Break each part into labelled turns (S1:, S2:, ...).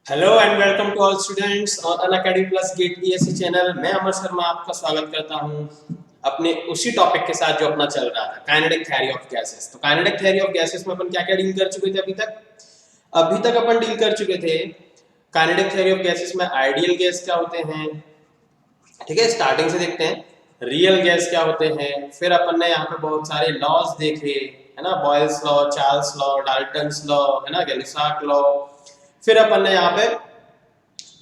S1: Hello and welcome to all students on Unacademy plus GATE PSC channel. मैं अमर शर्मा आपका स्वागत करता हूं अपने उसी टॉपिक के साथ जो अपना चल रहा था, काइनेटिक थ्योरी ऑफ गैसेस। तो काइनेटिक थ्योरी ऑफ गैसेस में अपन क्या क्या डील कर चुके थे अभी तक अपन डील कर चुके थे काइनेटिक थ्योरी ऑफ गैसेस में आइडियल गैस क्या होते हैं। ठीक है, स्टार्टिंग से देखते हैं रियल गैस क्या होते हैं। फिर अपन ने यहाँ पे बहुत सारे लॉज देखे, है ना, Boyle's law, Charles law, Dalton's law, है ना, गैलिसाक लॉ। फिर अपन ने यहाँ पे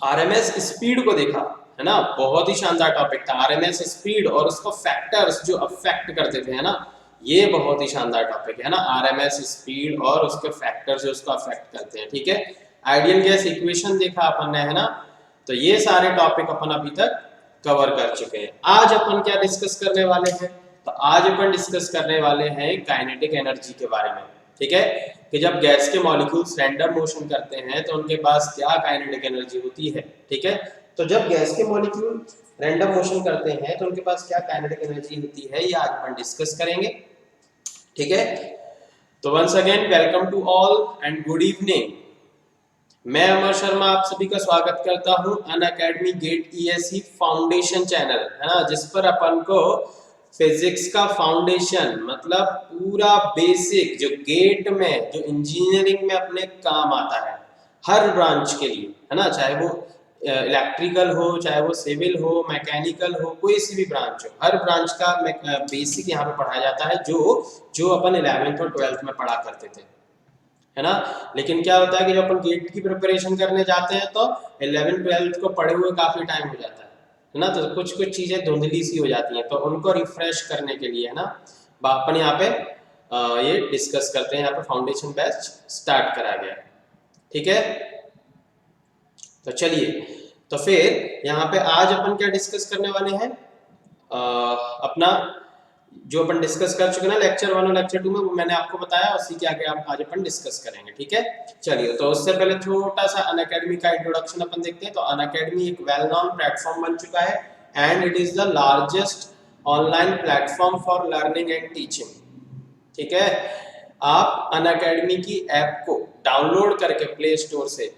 S1: आरएमएस स्पीड को देखा, है ना, बहुत ही शानदार टॉपिक था आरएमएस स्पीड और उसको फैक्टर्स जो अफेक्ट करते थे, है ना, ये बहुत ही शानदार टॉपिक है ना, आरएमएस स्पीड और उसके फैक्टर्स जो उसको अफेक्ट करते हैं। ठीक है, आइडियल गैस इक्वेशन देखा अपन ने, है ना। तो ये सारे टॉपिक अपन अभी तक कवर कर चुके हैं। आज अपन क्या डिस्कस करने वाले हैं? तो आज अपन डिस्कस करने वाले हैं काइनेटिक एनर्जी के बारे में। ठीक है, कि जब गैस के मॉलिक्यूल्स रैंडम मोशन करते हैं तो उनके पास क्या काइनेटिक एनर्जी होती है। ठीक है, तो जब गैस के मॉलिक्यूल रैंडम मोशन करते हैं तो उनके पास क्या काइनेटिक एनर्जी होती है, ये आज अपन डिस्कस करेंगे। ठीक है, तो once again welcome to all and good evening. मैं अमर शर्मा आप सभी का स्वागत करता हूं Unacademy GATE ESC foundation channel, है ना, जिस पर अपन को फिजिक्स का फाउंडेशन मतलब पूरा बेसिक जो गेट में जो इंजीनियरिंग में अपने काम आता है हर ब्रांच के लिए, है ना, चाहे वो इलेक्ट्रिकल हो, चाहे वो सिविल हो, मैकेनिकल हो, कोई सी भी ब्रांच हो, हर ब्रांच का बेसिक यहाँ पे पढ़ाया जाता है जो जो अपन 11th और 12th में पढ़ा करते थे, है ना। लेकिन क्या होता है कि जब अपन गेट की प्रिपरेशन करने जाते हैं तो 11th 12th को पढ़े हुए काफी टाइम हो जाता है ना, तो कुछ कुछ चीजें धुंधली सी हो जाती हैं, तो उनको रिफ्रेश करने के लिए, है ना, अपन यहाँ पे ये डिस्कस करते हैं। यहाँ पे फाउंडेशन बैच स्टार्ट करा गया। ठीक है, तो चलिए, तो फिर यहाँ पे आज अपन क्या डिस्कस करने वाले हैं, अपना जो अपन डिस्कस कर चुके ना लेक्चर 1 और लेक्चर 2 में, वो मैंने आपको बताया, उसी के आगे आप आज अपन डिस्कस करेंगे। ठीक है, चलिए, तो उससे पहले छोटा सा अनअकैडमी का इंट्रोडक्शन अपन देखते हैं। तो अनअकैडमी एक वेल नोन प्लेटफॉर्म बन चुका है and it is the largest online platform for learning and teaching. ठीक है, आप अनअकैडमी की ऐप को डाउनलोड करके प्ले स्टोर से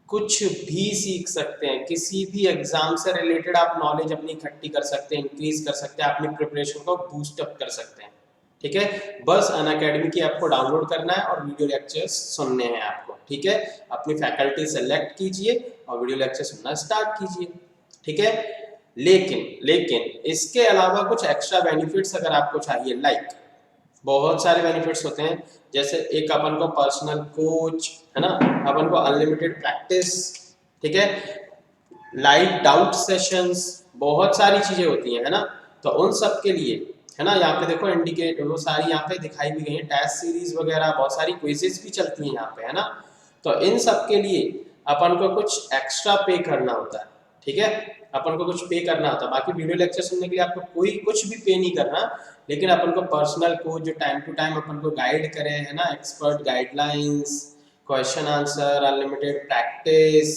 S1: कुछ भी सीख सकते हैं, किसी भी एग्जाम से रिलेटेड आप नॉलेज अपनी इकट्ठी कर सकते हैं, इंक्रीज कर सकते हैं, अपनी प्रिपरेशन को बूस्ट अप कर सकते हैं। ठीक है, बस अनअकैडमी की ऐप को डाउनलोड करना है और वीडियो लेक्चर्स सुनने हैं आपको। ठीक है, अपनी फैकल्टी सेलेक्ट कीजिए और वीडियो लेक्चर सुनना स्टार्ट कीजिए। ठीक है, लेकिन लेकिन इसके अलावा कुछ एक्स्ट्रा बेनिफिट्स अगर आपको चाहिए, लाइक बहुत सारे बेनिफिट्स होते हैं, जैसे एक अपन को पर्सनल कोच, है ना, अपन को अनलिमिटेड प्रैक्टिस, ठीक है, लाइव डाउट सेशंस, बहुत सारी चीजें होती हैं, है ना। तो उन सब के लिए, है ना, यहाँ पे देखो इंडिकेट वो सारी यहाँ पे दिखाई भी गई है, टेस्ट सीरीज वगैरह बहुत सारी क्विजेस भी चलती हैं यहाँ पे, है ना। तो इन सब के लिए अपन को कुछ एक्स्ट्रा पे करना होता है। ठीक है, अपन को कुछ पे करना होता है, बाकी वीडियो लेक्चर सुनने के लिए आपको कोई कुछ भी पे नहीं करना, लेकिन अपन को पर्सनल कोच जो टाइम टू टाइम अपन को गाइड करे, है ना, expert guidelines, question answer, unlimited practice,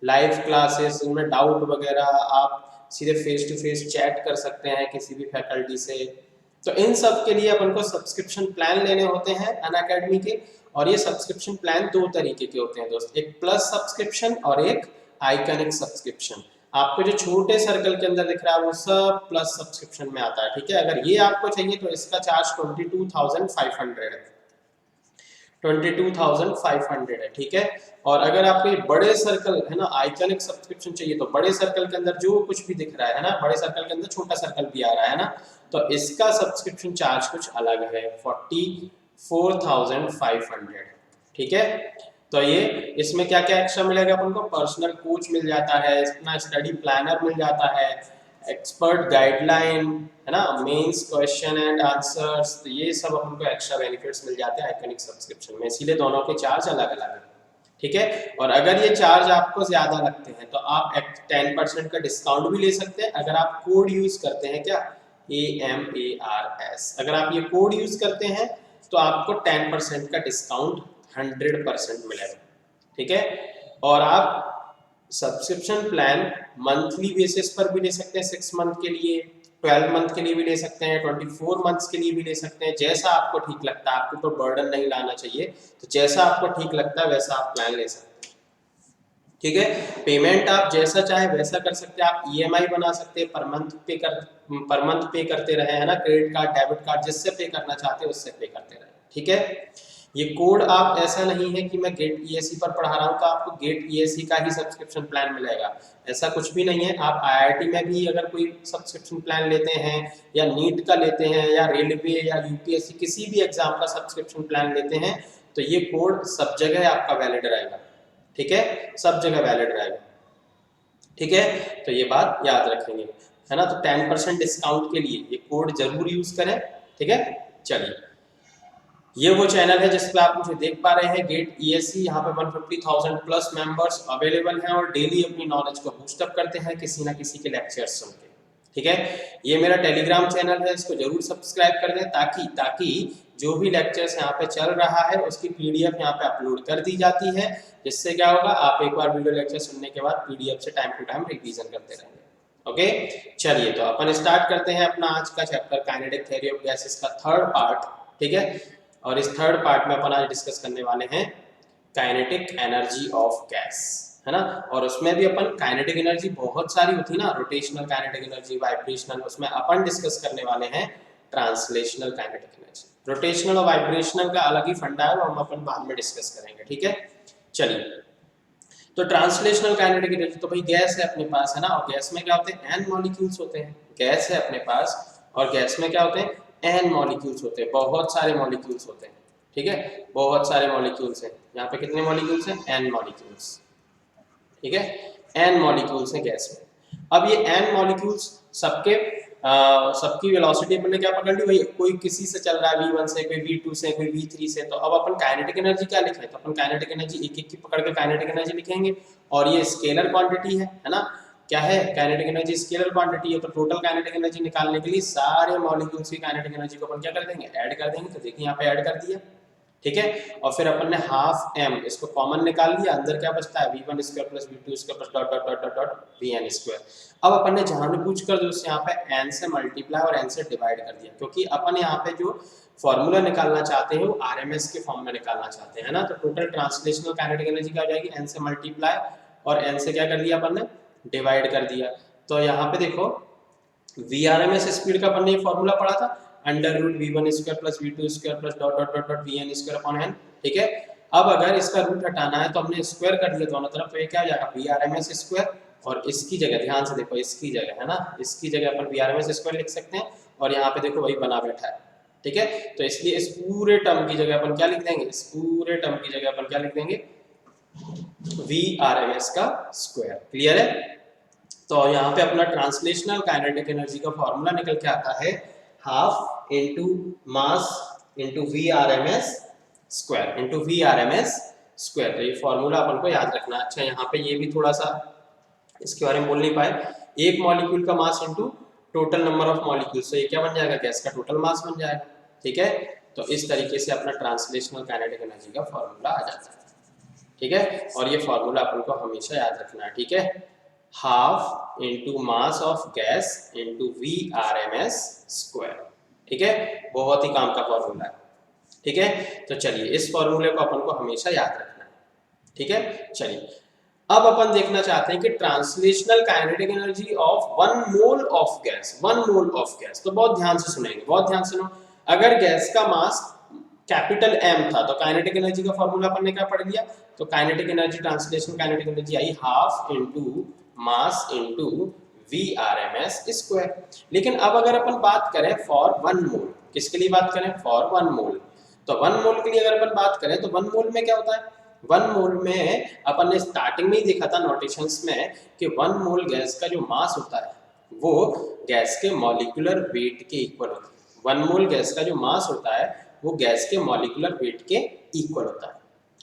S1: live classes, उनमें डाउट वगैरह आप सीधे फेस टू फेस चैट कर सकते हैं किसी भी फैकल्टी से। तो इन सब के लिए अपन को सब्सक्रिप्शन प्लान लेने होते हैं अनअकैडमी के, और ये सब्सक्रिप्शन प्लान दो तरीके के होते हैं दोस्त, एक प्लस सब्सक्रिप्शन और एक आइकनिक सब्सक्रिप्शन। आपको जो छोटे सर्कल के अंदर दिख रहा है वो सब प्लस सब्सक्रिप्शन में आता है। ठीक है, अगर ये आपको चाहिए तो इसका चार्ज 22,500 है, 22,500 है। ठीक है, और अगर आपको ये बड़े सर्कल, है ना, आइकनिक सब्सक्रिप्शन चाहिए तो बड़े सर्कल के अंदर जो कुछ भी दिख रहा है ना, बड़े सर्कल के अंदर छोटा सर्कल भी आ रहा है ना, तो इसका सब्सक्रिप्शन चार्ज कुछ अलग है, 44,500। ठीक है, तो ये इसमें क्या क्या एक्स्ट्रा मिलेगा अपन को, पर्सनल कोच मिल जाता है, अपना स्टडी प्लानर मिल जाता है, एक्सपर्ट गाइडलाइन, है ना, मेंस क्वेश्चन एंड आंसर्स, तो ये सब अपन को एक्स्ट्रा बेनिफिट्स मिल जाते हैं आइकनिक सब्सक्रिप्शन में, इसीलिए दोनों के चार्ज अलग अलग है। ठीक है, और अगर ये चार्ज आपको ज्यादा लगते हैं तो आप 10% का डिस्काउंट भी ले सकते हैं अगर आप कोड यूज करते हैं, क्या, AMARS, अगर आप ये कोड यूज करते हैं तो आपको 10% का डिस्काउंट 100% मिलेगा। ठीक है, और आप सब्सक्रिप्शन प्लान मंथली बेसिस पर भी ले सकते हैं, 6 मंथ के लिए, 12 मंथ के लिए भी ले सकते हैं, 24 मंथ्स के लिए भी ले सकते हैं, जैसा आपको ठीक लगता है। आपको तो बर्डन नहीं लाना चाहिए, तो जैसा आपको ठीक लगता है वैसा आप प्लान ले सकते हैं। ठीक है। पेमेंट आप जैसा चाहे वैसा कर सकते हैं, आप ईएमआई बना सकते हैं, पर मंथ पे करते रहे, है ना, क्रेडिट कार्ड डेबिट कार्ड जिससे पे करना चाहते हैं उससे पे करते रहे, ठीक है। ये कोड आप ऐसा नहीं है कि मैं गेट ईएससी पर पढ़ा रहा हूँ तो आपको गेट ईएससी का ही सब्सक्रिप्शन प्लान मिलेगा, ऐसा कुछ भी नहीं है। आप आईआईटी में भी अगर कोई सब्सक्रिप्शन प्लान लेते हैं या नीट का लेते हैं या रेलवे या यूपीएससी किसी भी एग्जाम का सब्सक्रिप्शन प्लान लेते हैं तो ये कोड सब जगह आपका वैलिड रहेगा, ठीक है, सब जगह वैलिड रहेगा, ठीक है। तो ये बात याद रखेंगे, है ना। तो 10% डिस्काउंट के लिए ये कोड जरूर यूज करें, ठीक है। चलिए, ये वो चैनल है जिस पे आप मुझे देख पा रहे हैं, गेट ईएससी। यहाँ पे 150,000 प्लस मेंबर्स अवेलेबल हैं और डेली अपनी नॉलेज को बूस्टअप करते हैं किसी ना किसी के लेक्चर्स सुन के, ठीक है। ये मेरा टेलीग्राम चैनल है, इसको जरूर सब्सक्राइब कर दें ताकि जो भी लेक्चर्स यहाँ पे चल रहा है उसकी पीडीएफ यहाँ पे अपलोड कर दी जाती है, जिससे क्या होगा, आप एक बार वीडियो लेक्चर सुनने के बाद पीडीएफ से टाइम टू टाइम रिवीजन करते रहेंगे, ओके। चलिए, तो अपन स्टार्ट करते हैं अपना आज का chapter kinetic theory of gases का थर्ड पार्ट, ठीक है। और इस थर्ड पार्ट में अपन आज डिस्कस करने वाले हैं काइनेटिक एनर्जी ऑफ गैस, है ना। और उसमें भी अपन काइनेटिक एनर्जी बहुत सारी होती ना, रोटेशनल काइनेटिक एनर्जी, वाइब्रेशनल, उसमें अपन डिस्कस करने वाले हैं ट्रांसलेशनल काइनेटिक एनर्जी। रोटेशनल और वाइब्रेशनल का अलग ही फंडा है, वो हम अपन बाद में डिस्कस करेंगे, ठीक है। चलिए, तो ट्रांसलेशनल काइनेटिक एनर्जी, तो भाई गैस है अपने पास, है ना, और गैस में क्या होते हैं, एन मॉलिक्यूल्स होते हैं। गैस है अपने पास और गैस में क्या होते हैं, एन मॉलिक्यूल्स होते हैं, बहुत सारे मॉलिक्यूल्स होते हैं, ठीक है, बहुत सारे मॉलिक्यूल्स हैं। यहाँ पे कितने मॉलिक्यूल्स हैं, एन मॉलिक्यूल्स, ठीक है, एन मॉलिक्यूल्स हैं गैस में। अब ये एन मॉलिक्यूल्स सबकी वेलोसिटी अपन ने क्या पकड़ ली भाई, कोई किसी से चल रहा है v1 से, कोई v2 से, कोई v3 से, तो अब अपन काइनेटिक एनर्जी क्या लिखें, तो अपन काइनेटिक एनर्जी एक एक की पकड़ के काइनेटिक एनर्जी लिखेंगे, और ये स्केलर क्वांटिटी है ना। क्या है, काइनेटिक एनर्जी स्केलर क्वांटिटी है, तो टोटल काइनेटिक एनर्जी निकालने के लिए सारे मॉलिक्यूल्स की काइनेटिक एनर्जी को अपन क्या कर देंगे, ऐड कर देंगे। तो देखिए यहाँ पे ऐड कर दिया, ठीक है। और फिर अपन ने हाफ m इसको कॉमन निकाल लिया, अंदर क्या बचता है, v1 square plus v2 square plus dot dot dot dot dot vn square. अब अपन ने जानबूझकर जो यहाँ पे n से मल्टीप्लाई और n से डिवाइड कर दिया, क्योंकि अपन यहाँ पे जो फॉर्मूला निकालना चाहते हैं वो आरएमएस के फॉर्म में निकालना चाहते हैं ना। तो टोटल ट्रांसलेशनल काइनेटिक एनर्जी क्या हो जाएगी, n से मल्टीप्लाई और n से क्या कर दिया अपन ने, डिवाइड कर दिया। तो यहाँ पे देखो वीआरएमएस स्पीड का अपन ने फॉर्मूला पढ़ा था, under root v1 square plus v2 square plus dot dot dot dot vn square upon n, ठीक है। अब अगर इसका रूट हटाना है तो हमने स्क्वायर कर दिया दोनों तरफ, तो ये क्या हो जाएगा, vrms स्क्वायर, और इसकी जगह ध्यान से देखो, इसकी जगह, है ना, इसकी जगह अपन vrms स्क्वायर लिख सकते हैं, और यहाँ पे देखो वही बना बैठा है, ठीक है। तो इसलिए इस पूरे टर्म की जगह अपन क्या लिख देंगे, इस पूरे टर्म की जगह अपन क्या लिख देंगे, vrms का स्क्वायर, क्लियर है। तो यहाँ पे अपना ट्रांसलेशनल काइनेटिक एनर्जी का फॉर्मूला निकल के आता है half into mass into V R M S square into V R M S square. तो ये फॉर्मूला अपन को याद रखना। अच्छा, यहाँ पे ये भी थोड़ा सा इसके बारे में बोल नहीं पाए, एक मॉलिक्यूल का mass into total number of molecules, तो ये क्या बन जाएगा, गैस का टोटल मास बन जाएगा, ठीक है। तो इस तरीके से अपना ट्रांसलेशनल काइनेटिक एनर्जी का फॉर्मूला आ जाता है, ठीक है। और ये फॉर्मूला अपन को हमेशा याद रखना है, ठीक है, half into mass of gas into V R M S square, ठीक है। बहुत ही काम का फॉर्मूला है, ठीक है। तो चलिए, इस फॉर्मूले को अपन को हमेशा याद रखना है, ठीक है। चलिए, अब अपन देखना चाहते हैं कि translational kinetic energy of 1 mole of gas, 1 mole of gas. तो बहुत ध्यान से सुनेंगे, बहुत ध्यान से सुनो। अगर गैस का मास कैपिटल M था तो काइनेटिक एनर्जी का फॉर्मूला अपन ने क्या पढ़ लिया, तो kinetic energy, translational kinetic energy I half into mass into V R M S square. लेकिन अब अगर अपन बात करें फॉर 1 मोल, किसके लिए बात करें, फॉर 1 मोल, तो 1 मोल के लिए अगर अपन बात करें तो 1 मोल में क्या होता है, 1 मोल में अपन ने स्टार्टिंग में ही देखा था नोटेशंस में कि 1 मोल गैस का जो मास होता है वो गैस के मॉलिक्यूलर वेट के इक्वल होता है। 1 मोल गैस का जो मास होता है वो गैस के मॉलिक्यूलर वेट के इक्वल होता है,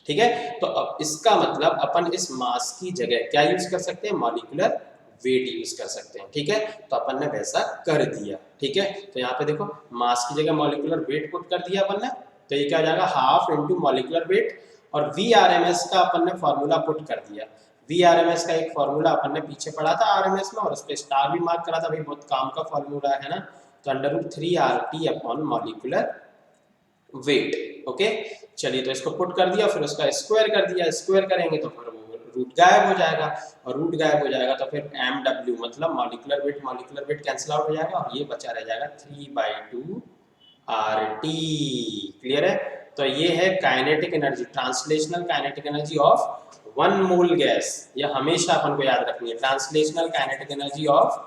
S1: ठीक है। तो अब इसका मतलब अपन इस मास की जगह क्या यूज कर सकते हैं, मॉलिक्यूलर वेट यूज कर सकते हैं, ठीक है। तो अपन ने वैसा कर दिया, ठीक है। तो यहाँ पे देखो मास की जगह मॉलिक्यूलर वेट पुट कर दिया अपन ने, तो ये क्या हो जाएगा, हाफ इंटू मॉलिक्यूलर वेट, और वी आर एम एस का अपन ने फॉर्मूला पुट कर दिया। वी आर एम एस का एक फॉर्मूला अपन ने पीछे पढ़ा था आर एम एस में, और उस पर स्टार भी मार्क करा था, भाई बहुत काम का फॉर्मूला है ना। तो under root 3RT upon molecular weight, okay. चलिए, तो इसको पुट कर दिया, फिर उसका स्क्वायर कर दिया, स्क्वायर करेंगे तो फिर वो रूट गायब हो जाएगा, और रूट गायब हो जाएगा तो फिर MW मतलब मॉलिक्यूलर वेट कैंसिल आउट हो जाएगा और ये बचा रह जाएगा 3/2 RT। क्लियर है? तो ये है kinetic energy, translational kinetic energy of 1 mole gas. ये हमेशा अपन को याद रखनी है, translational kinetic energy of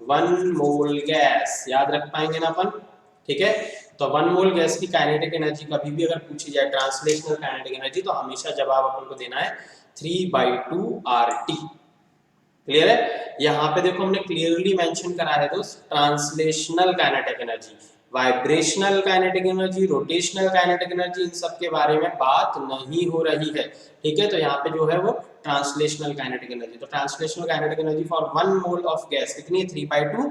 S1: 1 mole gas, याद रख पाएंगे ना अपन? ठीक है, तो 1 मोल गैस की काइनेटिक एनर्जी कभी भी अगर पूछी जाए, ट्रांसलेशनल काइनेटिक एनर्जी, तो हमेशा जवाब अपन को देना है 3/2 RT। क्लियर है? यहाँ पे देखो हमने क्लियरली मेंशन करा है दोस्त, translational kinetic energy, vibrational kinetic energy, rotational kinetic energy, इन सब के बारे में बात नहीं हो रही है। ठीक है, तो यहाँ पे जो है वो ट्रांसलेशनल काइनेटिक एनर्जी, तो translational kinetic energy for 1 mole of gas कितनी है? 3/2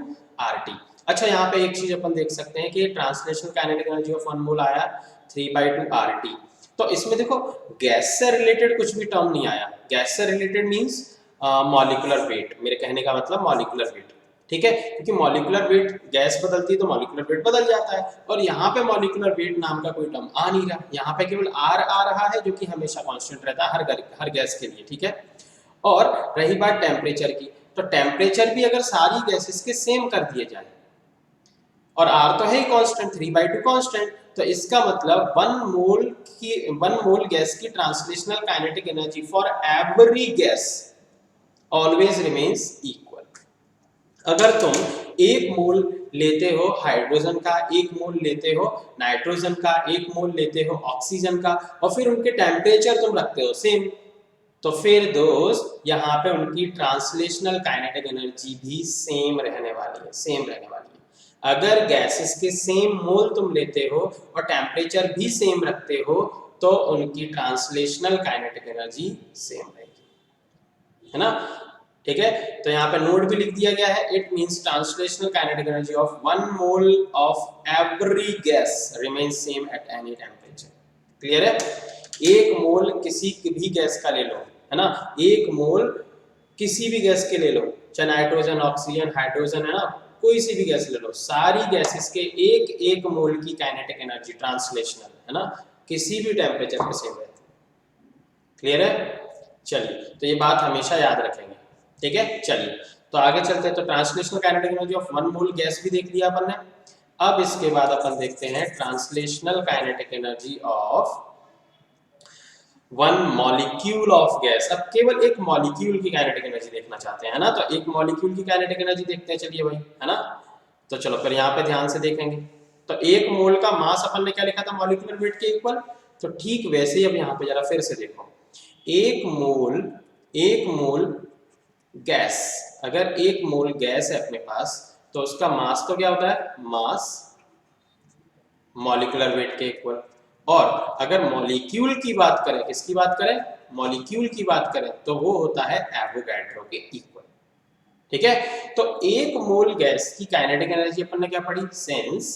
S1: RT। अच्छा, यहाँ पे एक चीज अपन देख सकते हैं कि ट्रांसलेशनल काइनेटिक एनर्जी ऑफ 1 मोल आया 3/2 RT, तो इसमें देखो गैस से रिलेटेड कुछ भी टर्म नहीं आया। गैस से रिलेटेड मींस मॉलिक्यूलर वेट, मेरे कहने का मतलब मॉलिक्यूलर वेट। ठीक है, क्योंकि मॉलिक्यूलर वेट गैस बदलती है तो मॉलिक्यूलर वेट बदल जाता है, और यहाँ पे मॉलिक्यूलर वेट नाम का कोई टर्म आ नहीं रहा, यहाँ पे केवल R आ रहा है जो कि हमेशा कांस्टेंट रहता है हर गैस के लिए। ठीक है, और रही बात टेम्परेचर की, तो टेम्परेचर भी अगर सारी गैसेस के सेम कर दिए जाए, और R तो है ही कांस्टेंट, 3/2 कांस्टेंट, तो इसका मतलब 1 मोल गैस की translational kinetic energy for every gas always remains equal. अगर तुम 1 मोल लेते हो हाइड्रोजन का, 1 मोल लेते हो नाइट्रोजन का, 1 मोल लेते हो ऑक्सीजन का, और फिर उनके टेम्परेचर तुम रखते हो सेम, तो फिर दोस्त यहाँ पे उनकी ट्रांसलेशनल काइनेटिक एनर्जी भी सेम रहने वाली है, सेम रहने वाली है। अगर गैसेस के सेम मोल तुम लेते हो और टेम्परेचर भी सेम रखते हो, तो उनकी ट्रांसलेशनल काइनेटिक एनर्जी सेम रहेगी, है ना? ठीक है, तो यहाँ पे नोट भी लिख दिया गया है, it means translational kinetic energy of 1 mole of every gas remains same at any temperature. Clear है? 1 मोल किसी भी गैस का ले लो, है ना, 1 मोल किसी भी गैस के ले लो, चाहे नाइट्रोजन, ऑक्सीजन, हाइड्रोजन, है ना, कोई सी भी गैस ले लो, सारी गैसेस के 1 मोल की काइनेटिक एनर्जी ट्रांसलेशनल, है ना, किसी भी टेम्परेचर पे सेम रहती है। क्लियर है? चलिए, तो ये बात हमेशा याद रखेंगे। ठीक है, चलिए तो आगे चलते हैं। तो translational kinetic energy of 1 mole gas भी देख लिया अपन ने। अब इसके बाद अपन देखते हैं translational kinetic energy of 1 molecule of gas. अब केवल एक मॉलिक्यूल की काइनेटिक एनर्जी देखना चाहते हैं, है ना, तो एक मॉलिक्यूल की काइनेटिक एनर्जी देखते हैं, चलिए भाई, है ना। तो चलो फिर यहाँ पे ध्यान से देखेंगे, तो 1 मोल का मास अपन ने क्या लिखा था मॉलिक्यूलर वेट के इक्वल, तो ठीक वैसे ही अब यहाँ पे जरा फिर से देखो, 1 मोल गैस, अगर 1 मोल गैस है अपने पास, तो उसका मास तो क्या होता है, मास मॉलिक्यूलर वेट के इक्वल। और अगर मॉलिक्यूल की बात करें, किसकी बात करें, मॉलिक्यूल की बात करें, तो वो होता है एवोगैड्रो के इक्वल। ठीक है, तो 1 मोल गैस की काइनेटिक एनर्जी अपन ने क्या पढ़ी, sense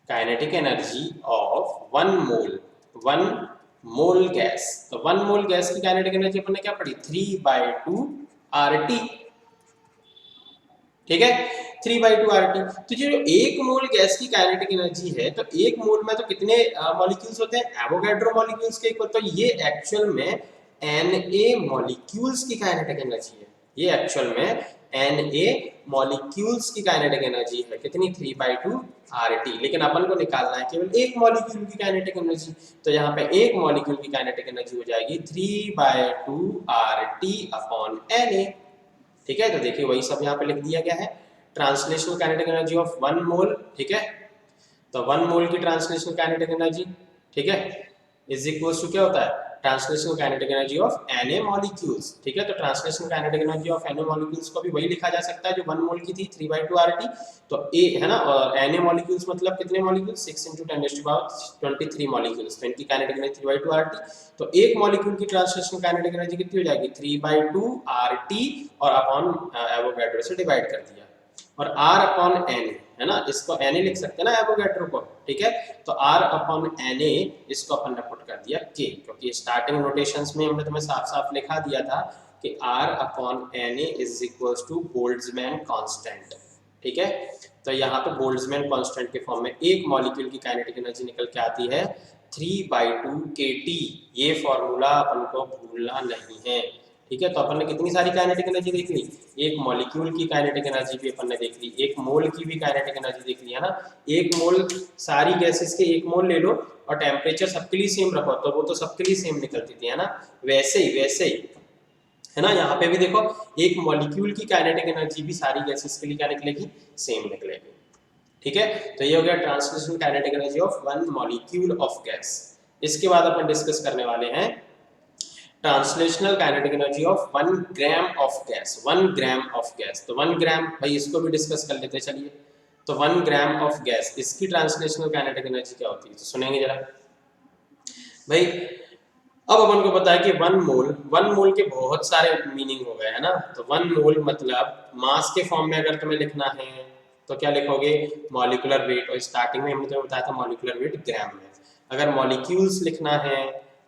S1: kinetic energy of 1 mole gas, तो 1 मोल गैस की काइनेटिक एनर्जी अपन ने क्या पढ़ी, 3/2 RT। ठीक है, 3/2 RT। तो जो 1 मोल गैस की काइनेटिक एनर्जी है, तो 1 मोल में तो कितने मॉलिक्यूल्स होते हैं, एवोगैड्रो मॉलिक्यूल्स के इक्वल, तो ये एक्चुअल में Na मॉलिक्यूल्स की काइनेटिक एनर्जी है, ये एक्चुअल में Na मॉलिक्यूल्स की काइनेटिक एनर्जी है, कितनी, 3/2 RT। लेकिन अपन को निकालना है केवल एक मॉलिक्यूल की काइनेटिक एनर्जी, तो यहाँ पे एक मॉलिक्यूल की काइनेटिक एनर्जी हो जाएगी 3/2 RT अपॉन Na। ठीक है, तो देखिए वही सब यहाँ पे लिख दिया गया है, ट्रांसलेशनल काइनेटिक एनर्जी ऑफ 1 मोल। ठीक है, तो 1 मोल की ट्रांसलेशनल काइनेटिक एनर्जी, ठीक है, इज इक्वल्स टू क्या होता है, translational kinetic energy of Na molecules. ठीक है, तो translational kinetic energy of Na molecules को भी वही लिखा जा सकता है जो 1 मोल की थी, 3/2 RT। तो A है ना, और Na मॉलिक्यूल्स मतलब कितने मॉलिक्यूल्स, 6 × 10⁻23 मॉलिक्यूल्स, तो इनकी काइनेटिक एनर्जी 3/2 RT। तो एक मॉलिक्यूल की ट्रांसलेशनल काइनेटिक एनर्जी कितनी हो जाएगी, 3/2 RT, और अपॉन एवोगैड्रो से डिवाइड कर दिया, और R अपॉन Na, है ना, इसको Na लिख सकते हैं ना एवोगैड्रो को। ठीक है, तो R अपॉन Na इसको अपन ने पुट कर दिया K, क्योंकि स्टार्टिंग नोटेशंस में हमने तुम्हें साफ साफ लिखा दिया था कि R upon Na is equals to Boltzmann constant. ठीक है, तो यहाँ पे बोल्ट्जमैन कांस्टेंट के फॉर्म में एक मॉलिक्यूल की काइनेटिक एनर्जी निकल के आती है 3/2 kT। ये फॉर्मूला अपन को भूलना नहीं है, ठीक है, तो अपन ने कितनी सारी काइनेटिक एनर्जी देख ली, एक मॉलिक्यूल की काइनेटिक एनर्जी भी अपन ने देख ली, एक मोल की भी काइनेटिक एनर्जी देख ली है ना। एक मोल, सारी गैसेस के एक मोल ले लो और टेम्परेचर सबके लिए सेम रखो तो वो तो सबके लिए सेम निकलती थी है ना। वैसे ही है ना, यहाँ पे भी देखो एक मॉलिक्यूल की काइनेटिक एनर्जी भी सारी गैसेस के लिए क्या निकलेगी, सेम निकलेगी। ठीक है, तो ये हो गया translational kinetic energy of one molecule of gas. इसके बाद अपन डिस्कस करने वाले हैं translational kinetic energy of 1 gram of gas. 1 gram of gas, तो 1 ग्राम भाई इसको भी डिस्कस कर लेते हैं चलिए। तो 1 ग्राम ऑफ गैस, इसकी ट्रांसलेशनल काइनेटिक एनर्जी क्या होती है, तो सुनेंगे जरा भाई। अब अपन को पता है कि 1 मोल के बहुत सारे मीनिंग हो गए है ना। तो 1 मोल मतलब मास के फॉर्म में अगर तुम्हें लिखना है तो क्या लिखोगे, मॉलिक्यूलर वेट, और स्टार्टिंग में हमने तुम्हें बताया था मॉलिक्यूलर वेट ग्राम में। अगर मॉलिक्यूल्स लिखना है,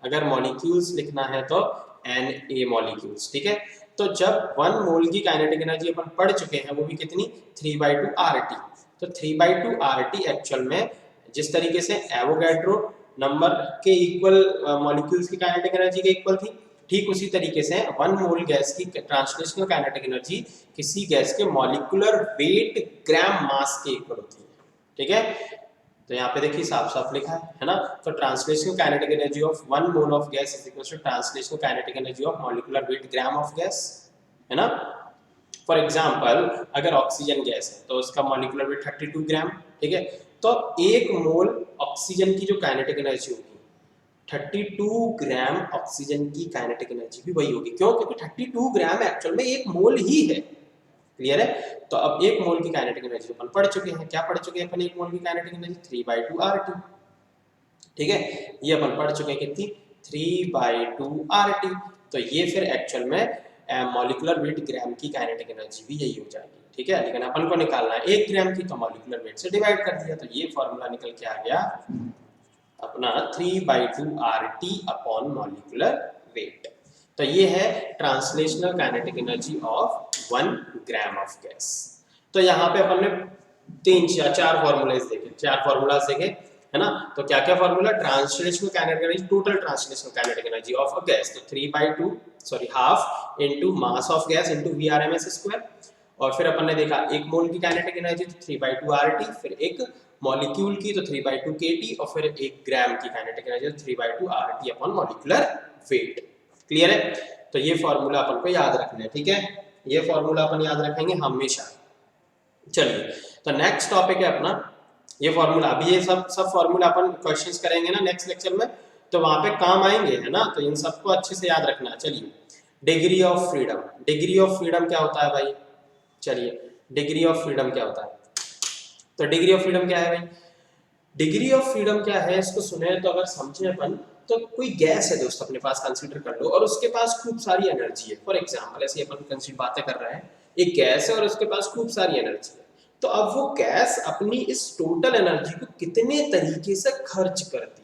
S1: अगर मॉलिक्यूल्स लिखना है तो Na मॉलिक्यूल्स। ठीक है, तो जब 1 मोल की काइनेटिक एनर्जी अपन पढ़ चुके हैं वो भी कितनी, 3/2 RT। तो 3/2 RT एक्चुअल में जिस तरीके से एवोगैड्रो नंबर के इक्वल मॉलिक्यूल्स की काइनेटिक एनर्जी के इक्वल थी, ठीक उसी तरीके से 1 मोल गैस की ट्रांसलेशनल काइनेटिक एनर्जी किसी गैस के मॉलिक्यूलर वेट ग्राम मास के इक्वल होती है। ठीक है, तो यहाँ पे देखिए साफ साफ लिखा है ना। तो translational kinetic energy of 1 mole of gas is equal to translational kinetic energy of molecular weight gram of gas, है ना। फॉर एग्जांपल अगर ऑक्सीजन गैस है तो उसका मॉलिक्यूलर वेट 32 ग्राम। ठीक है, तो 1 मोल ऑक्सीजन की जो काइनेटिक एनर्जी होगी, 32 ग्राम ऑक्सीजन की काइनेटिक एनर्जी भी वही होगी। क्यों, क्योंकि 32 ग्राम एक्चुअल में 1 मोल ही है। क्लियर है, तो अब 1 मोल की काइनेटिक एनर्जी अपन पढ़ चुके हैं। क्या पढ़ चुके हैं अपन, 1 मोल की काइनेटिक एनर्जी 3/2 RT। ठीक है, ये अपन पढ़ चुके हैं कितनी, 3/2 RT। तो ये फिर एक्चुअल में मॉलिक्यूलर वेट ग्राम की काइनेटिक एनर्जी भी यही हो जाएगी। ठीक है, लेकिन अपन को निकालना है 1 ग्राम की, तो मॉलिक्यूलर वेट से डिवाइड कर दिया, तो ये फॉर्मूला निकल के आ गया अपना 3/2 RT अपॉन मॉलिक्यूलर वेट। तो ये है translational kinetic energy of 1 gram of gas. तो यहाँ पे अपन ने 4 फॉर्मूलाज देखे, 4 फॉर्मूलाज देखे है ना। तो क्या क्या formula, translational kinetic energy, total translational kinetic energy of a gas, तो 3/2 half into mass of gas into VRMS square. और फिर अपन ने देखा 1 मोल की काइनेटिक एनर्जी तो 3/2 RT, फिर एक मॉलिक्यूल की तो 3/2 kT, और फिर 1 ग्राम की काइनेटिक एनर्जी तो 3/2 RT upon molecular wait. Clear है, तो ये फॉर्मूला अपन को याद रखना है। ठीक है, ये फॉर्मूला अपन याद रखेंगे हमेशा। चलिए, तो नेक्स्ट टॉपिक है अपना ये फॉर्मूला। अभी ये सब फॉर्मूला अपन क्वेश्चंस करेंगे ना नेक्स्ट लेक्चर में, तो वहां पे काम आएंगे है ना, तो इन सबको अच्छे से याद रखना। चलिए, degree of freedom. Degree of freedom क्या होता है भाई, चलिए डिग्री ऑफ फ्रीडम क्या होता है, तो डिग्री ऑफ फ्रीडम क्या है भाई, डिग्री ऑफ फ्रीडम क्या है इसको सुने तो अगर समझे अपन, तो कोई गैस है दोस्त अपने पास, कंसीडर कर लो, और उसके पास खूब सारी एनर्जी है। फॉर एग्जांपल ऐसे अपन कंसीडर बातें कर रहे हैं, एक गैस है और उसके पास खूब सारी एनर्जी है। तो अब वो गैस अपनी इस टोटल एनर्जी को कितने तरीके से खर्च करती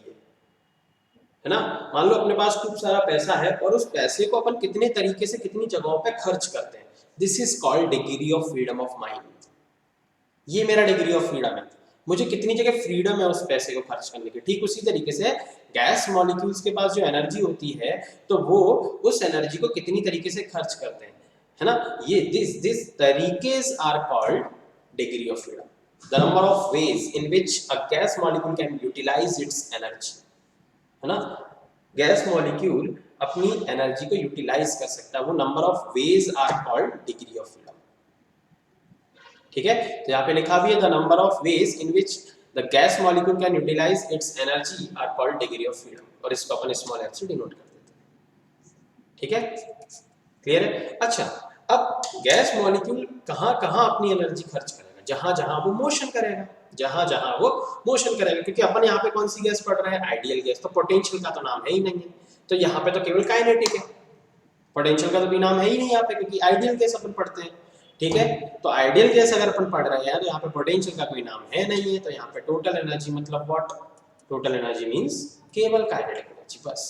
S1: है ना। मान लो अपने पास खूब सारा पैसा है और उस पैसे को अपन कितने तरीके से कितनी जगहों पे खर्च करते हैं, this is called degree of freedom of mind. ये मेरा डिग्री ऑफ फ्रीडम है, मुझे कितनी जगह फ्रीडम है उस पैसे को खर्च करने की। ठीक उसी तरीके से गैस मॉलिक्यूल्स के पास जो एनर्जी होती है, तो वो उस एनर्जी को कितनी तरीके से खर्च करते हैं, है ना। ये दिस तरीकेस are called degree of freedom, the number of ways in which a gas molecule can utilise its energy, है ना। गैस मॉलिक्यूल अपनी एनर्जी को यूटिलाइज कर सकता है, वो number of ways are called degree of freedom. ठीक है, तो यहाँ पे लिखा भी है the number of ways in which the gas molecule can utilise its energy are called degree of freedom, और इसको अपन स्मॉल एफ से डिनोट कर देते हैं। ठीक है, क्लियर है। अच्छा, अब गैस मॉलिक्यूल कहाँ कहाँ अपनी एनर्जी खर्च करेगा, जहां जहां वो मोशन करेगा, जहां जहां वो मोशन करेगा। क्योंकि अपन यहाँ पे कौन सी गैस पढ़ रहे हैं, आइडियल गैस, तो पोटेंशियल का तो नाम है ही नहीं है, तो यहाँ पे तो केवल काइनेटिक है, पोटेंशियल का तो भी नाम है ही नहीं यहाँ पे, क्योंकि आइडियल गैस अपन पढ़ते हैं। ठीक है, तो आइडियल गैस अगर अपन पढ़ रहे हैं तो यहाँ पे पोटेंशियल का कोई नाम है नहीं है, तो यहाँ पे टोटल एनर्जी मतलब व्हाट, टोटल एनर्जी मींस केवल काइनेटिक एनर्जी बस।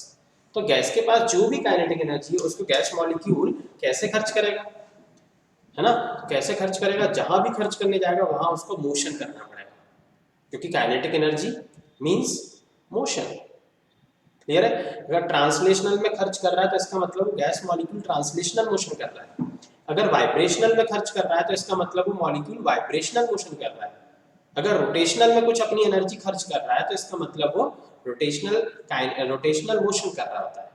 S1: तो गैस के पास जो भी काइनेटिक एनर्जी है उसको गैस मॉलिक्यूल कैसे खर्च करेगा, है ना। तो कैसे खर्च करेगा, जहां भी खर्च करने जाएगा वहां उसको मोशन करना पड़ेगा, क्योंकि kinetic energy means motion. Clear है? अगर ट्रांसलेशनल में खर्च कर रहा है तो इसका मतलब गैस मॉलिक्यूल ट्रांसलेशनल मोशन कर रहा है। अगर वाइब्रेशनल में खर्च कर रहा है तो इसका मतलब वो मॉलिक्यूल वाइब्रेशनल मोशन कर रहा है। अगर रोटेशनल में कुछ अपनी एनर्जी खर्च कर रहा है तो इसका मतलब वो रोटेशनल मोशन कर रहा होता है।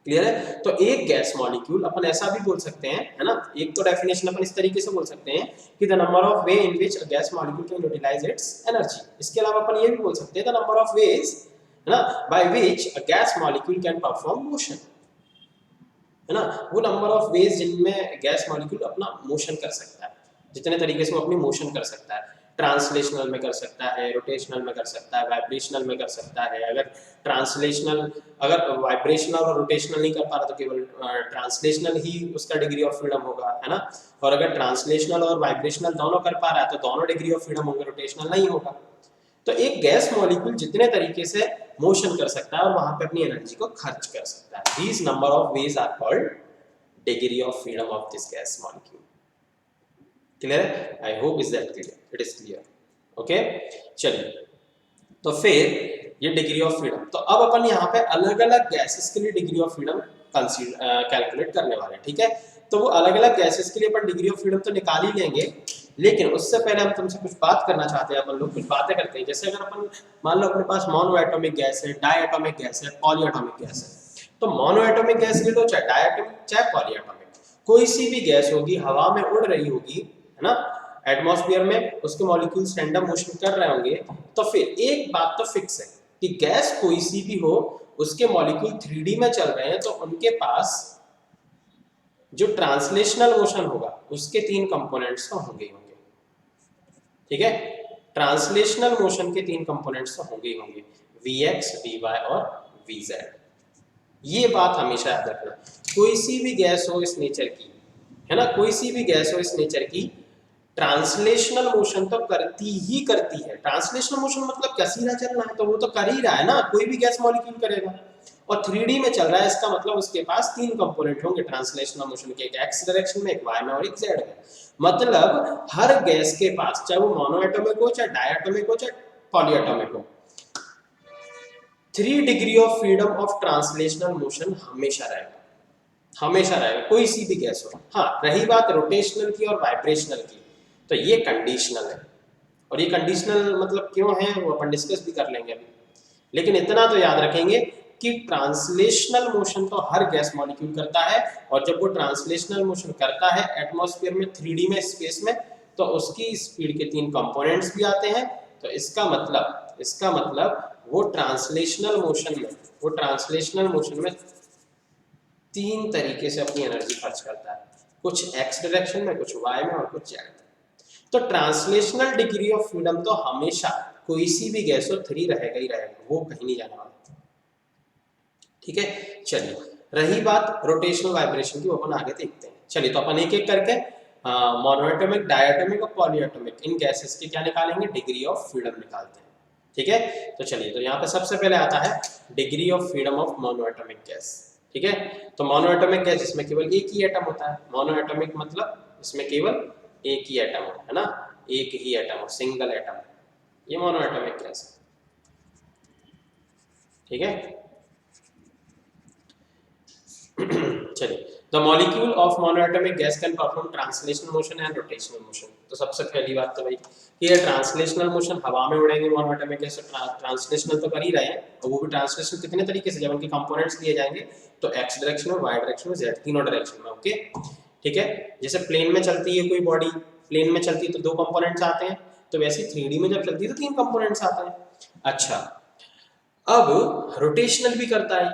S1: क्लियर है? तो एक गैस मॉलिक्यूल अपन ऐसा भी बोल सकते हैं, है ना, एक तो डेफिनेशन अपन इस तरीके से बोल सकते हैं कि the number of way in which a gas molecule can utilise its energy. इसके अलावा अपन ये भी बोल सकते हैं द नंबर ऑफ वेज, है ना, by which a gas molecule can perform motion, है ना, वो नंबर ऑफ वेज जिनमें गैस मॉलिक्यूल अपना मोशन कर सकता है, जितने तरीके से वो अपनी मोशन कर सकता है। ट्रांसलेशनल में कर सकता है, रोटेशनल में कर सकता है, वाइब्रेशनल में कर सकता है। अगर वाइब्रेशनल और रोटेशनल नहीं कर पा रहा तो केवल ट्रांसलेशनल ही उसका डिग्री ऑफ फ्रीडम होगा, है ना। और अगर ट्रांसलेशनल और वाइब्रेशनल दोनों कर पा रहा है तो दोनों डिग्री ऑफ फ्रीडम होंगे, रोटेशनल नहीं होगा। तो एक गैस मॉलिक्यूल जितने तरीके से मोशन कर सकता है और वहां पे अपनी एनर्जी को खर्च कर सकता है, these number of ways are called degree of freedom of this gas molecule. Clear है? I hope is that clear, it is clear. Okay, चलिए, तो फिर ये डिग्री ऑफ फ्रीडम, तो अब अपन यहाँ पे अलग अलग गैसेस के लिए डिग्री ऑफ फ्रीडम कैलकुलेट करने वाले हैं, ठीक है। तो वो अलग अलग गैसेस के लिए अपन डिग्री ऑफ फ्रीडम तो निकाल ही लेंगे, लेकिन उससे पहले हम तुमसे कुछ बात करना चाहते हैं। अपन लोग कुछ बातें करते हैं, जैसे अगर अपन मान लो अपने पास मोनो एटॉमिक गैस है, डाई एटॉमिक गैस है, पॉली एटॉमिक गैस है। तो मोनो एटॉमिक गैस ले लो, चाहे डाई एटॉमिक चाहे पॉली एटॉमिक, कोई सी भी गैस होगी, हवा में उड़ रही होगी, है ना, एटमॉस्फेयर में उसके मॉलिक्यूल्स रैंडम मोशन कर रहे होंगे। तो फिर एक बात तो फिक्स है कि गैस कोई सी भी हो, उसके मॉलिक्यूल 3D में चल रहे हैं तो उनके पास जो ट्रांसलेशनल मोशन होगा उसके 3 कंपोनेंट्स तो होंगे ही होंगे, ठीक है। ट्रांसलेशनल मोशन के 3 कंपोनेंट्स तो होंगे ही होंगे, Vx, Vy और Vz। ये बात हमेशा याद रखना, कोई सी भी गैस हो इस नेचर की, है ना, कोई सी भी गैस हो इस नेचर की, ट्रांसलेशनल मोशन तो करती ही करती है। ट्रांसलेशनल मोशन मतलब क्या, सीधा चलना है तो वो तो कर ही रहा है ना, कोई भी गैस मॉलिक्यूल करेगा। और 3D में चल रहा है, इसका मतलब उसके पास 3 कंपोनेंट होंगे ट्रांसलेशनल मोशन के, एक एक्स डायरेक्शन में, एक वाई में और एक जेड में। मतलब हर गैस के पास, चाहे वो मोनो एटॉमिक हो, चाहे डाई एटॉमिक हो, चाहे पॉली एटॉमिक हो, 3 degree of freedom of translational motion हमेशा रहेगा, हमेशा रहेगा, कोई सी भी गैस हो। हाँ, रही बात रोटेशनल की और वाइब्रेशनल की, तो ये कंडीशनल है, और ये कंडीशनल मतलब क्यों है वो अपन डिस्कस भी कर लेंगे अभी। लेकिन इतना तो याद रखेंगे कि ट्रांसलेशनल मोशन तो हर गैस मॉलिक्यूल करता है, और जब वो ट्रांसलेशनल मोशन करता है एटमॉस्फेयर में, 3D में, स्पेस में, तो उसकी स्पीड के 3 कंपोनेंट्स भी आते हैं। तो इसका मतलब वो ट्रांसलेशनल मोशन में 3 तरीके से अपनी एनर्जी खर्च करता है, कुछ एक्स डायरेक्शन में, कुछ वाई में और कुछ जेड में। तो ट्रांसलेशनल डिग्री ऑफ फ्रीडम तो हमेशा कोई सी भी गैस हो 3 रहेगा ही रहेगा, वो कहीं नहीं जाने वाला, ठीक है। चलिए, रही बात रोटेशनल वाइब्रेशन की, वो अपन आगे देखते हैं। चलिए, तो अपन एक एक करके मोनोएटॉमिक, डायटॉमिक और पॉलीएटॉमिक, इन गैसेस की क्या निकालेंगे, डिग्री ऑफ फ्रीडम निकालते हैं, ठीक है। तो चलिए, तो यहाँ पे सबसे पहले आता है degree of freedom of monoatomic gas, ठीक है। तो मोनोएटॉमिक गैस जिसमें केवल एक ही एटम होता है, मोनोएटॉमिक मतलब इसमें केवल एक ही एटम हो, है ना, एक ही एटम हो, सिंगल एटम, ये मोनोएटॉमिक गैस है, ठीक है। चलिए, the molecule of monoatomic gas can perform translational motion and rotational motion. तो सबसे पहली बात तो भाई कि ये ट्रांसलेशनल मोशन, हवा में उड़ेंगे मोनोएटॉमिक गैस, ट्रांसलेशनल तो कर ही रहे हैं, और वो भी ट्रांसलेशन कितने तरीके से, जब उनके कंपोनेंट्स दिए जाएंगे तो एक्स डायरेक्शन में, वाई डायरेक्शन में, जेड, तीनों डायरेक्शन में, ओके, ठीक है। जैसे प्लेन में चलती है कोई बॉडी, प्लेन में चलती है तो 2 कंपोनेंट्स आते हैं, तो वैसे 3D में जब चलती है तो 3 कंपोनेंट्स आते हैं। अच्छा, अब रोटेशनल भी करता है,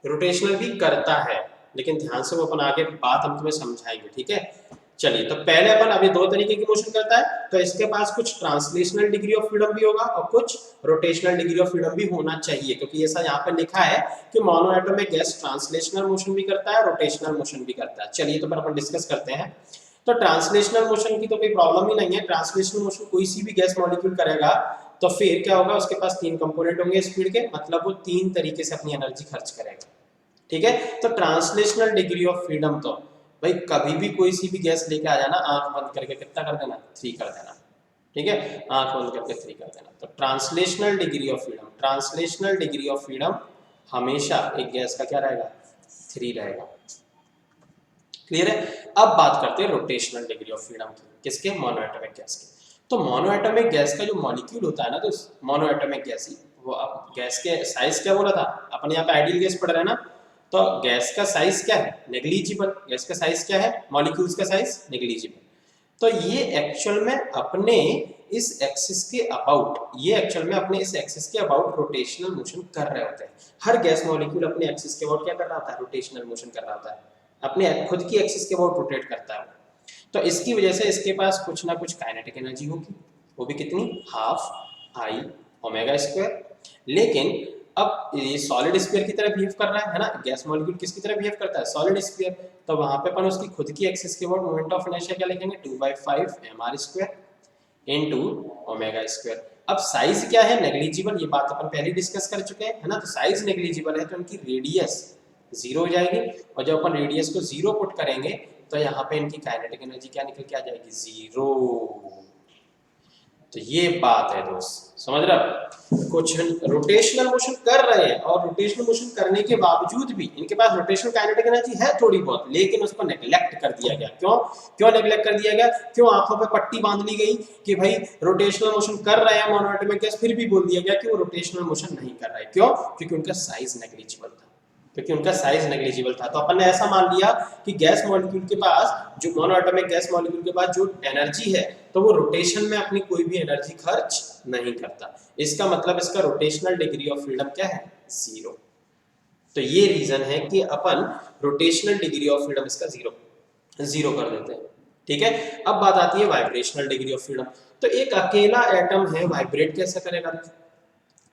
S1: रोटेशनल भी करता है, लेकिन ध्यान से वो अपन आगे बात हम तुम्हें समझाएंगे, ठीक है। चलिए, तो पहले अपन अभी 2 तरीके की मोशन करता है, तो इसके पास कुछ ट्रांसलेशनल डिग्री ऑफ फ्रीडम भी होगा और कुछ रोटेशनल डिग्री ऑफ फ्रीडम भी होना चाहिए, क्योंकि ऐसा यहाँ पे लिखा है कि मोनोएटॉमिक गैस ट्रांसलेशनल मोशन भी करता है, रोटेशनल मोशन भी करता है। चलिए, तो अपन डिस्कस करते हैं। तो ट्रांसलेशनल मोशन की तो कोई प्रॉब्लम ही नहीं है, ट्रांसलेशनल मोशन कोई सी भी गैस मॉलिक्यूल करेगा तो फिर क्या होगा, उसके पास 3 कंपोनेंट होंगे स्पीड के, मतलब वो 3 तरीके से अपनी एनर्जी खर्च करेगा, ठीक है। तो ट्रांसलेशनल डिग्री ऑफ फ्रीडम तो भाई कभी भी कोई सी भी गैस लेके आ जाना, आंख बंद करके कितना कर देना, 3 कर देना, ठीक है, आंख बंद करके 3 कर देना। तो ट्रांसलेशनल डिग्री ऑफ फ्रीडम हमेशा एक गैस का क्या रहेगा, 3 रहेगा। क्लियर है। अब बात करते हैं रोटेशनल डिग्री ऑफ फ्रीडम की, किसके, मोनोएटॉमिक गैस की। तो मोनोएटॉमिक गैस का जो मॉलिक्यूल होता है ना, तो मोनोएटॉमिक गैस ही वो, अब गैस के साइज क्या बोला था अपन, यहाँ पे आइडियल गैस पढ़ रहे हैं ना, तो गैस का साइज क्या है, नेग्लिजिबल। गैस का साइज क्या है, मॉलिक्यूल्स का साइज नेग्लिजिबल। तो ये एक्चुअल में अपने इस एक्सिस के अबाउट, ये एक्चुअल में अपने इस एक्सिस के अबाउट रोटेशनल मोशन कर रहे होते हैं। हर गैस मॉलिक्यूल अपने एक्सिस के अबाउट क्या कर रहा होता है, रोटेशनल मोशन कर रहा होता है, अपने खुद की एक्सिस के अबाउट रोटेट करता है। तो इसकी वजह से इसके पास कुछ ना कुछ काइनेटिक एनर्जी होगी, वो भी कितनी, हाफ आई ओमेगा स्क्वायर। लेकिन अब ये सॉलिड स्फीयर की तरह बिहेव कर रहा है ना, गैस मॉलिक्यूल किसकी तरह बिहेव करता है, सॉलिड स्फीयर। तो वहां पे अपन उसकी खुद की एक्सिस के अबाउट मोमेंट ऑफ इनर्शिया क्या लिखेंगे, 2/5 mr square into omega square. अब साइज क्या है, नेग्लिजिबल, ये बात अपन पहले डिस्कस कर चुके हैं, है ना। तो साइज नेग्लिजिबल है तो उनकी रेडियस 0 हो जाएगी, और जब अपन रेडियस को 0 पुट करेंगे तो यहाँ पे इनकी काइनेटिक एनर्जी क्या निकल के आ जाएगी, 0। तो ये बात है दोस्त, समझ रहा। कुछ रोटेशनल मोशन कर रहे हैं, और रोटेशनल मोशन करने के बावजूद भी इनके पास रोटेशनल काइनेटिक एनर्जी है थोड़ी बहुत, लेकिन उसको नेग्लेक्ट कर दिया गया। क्यों नेग्लेक्ट कर दिया गया, क्यों आंखों पे पट्टी बांध ली गई कि भाई रोटेशनल मोशन कर रहे हैं मोनोएटॉमिक गैस, फिर भी बोल दिया गया कि वो रोटेशनल मोशन नहीं कर रहा है। क्यों, क्योंकि उनका साइज नेग्लिजिबल था, क्योंकि उनका साइज नेग्लिजिबल था। तो अपन ने ऐसा मान लिया कि गैस मॉलिक्यूल के पास, जो मोनोएटॉमिक गैस मॉलिक्यूल के पास जो एनर्जी है, तो वो रोटेशन में अपनी कोई भी एनर्जी खर्च नहीं करता। इसका मतलब इसका रोटेशनल डिग्री ऑफ फ्रीडम क्या है, 0। तो ये रीजन है कि अपन रोटेशनल डिग्री ऑफ फ्रीडम इसका 0 कर देते हैं। ठीक है। अब बात आती है वाइब्रेशनल डिग्री ऑफ फ्रीडम। तो एक अकेला एटम है, वाइब्रेट कैसे करेगा,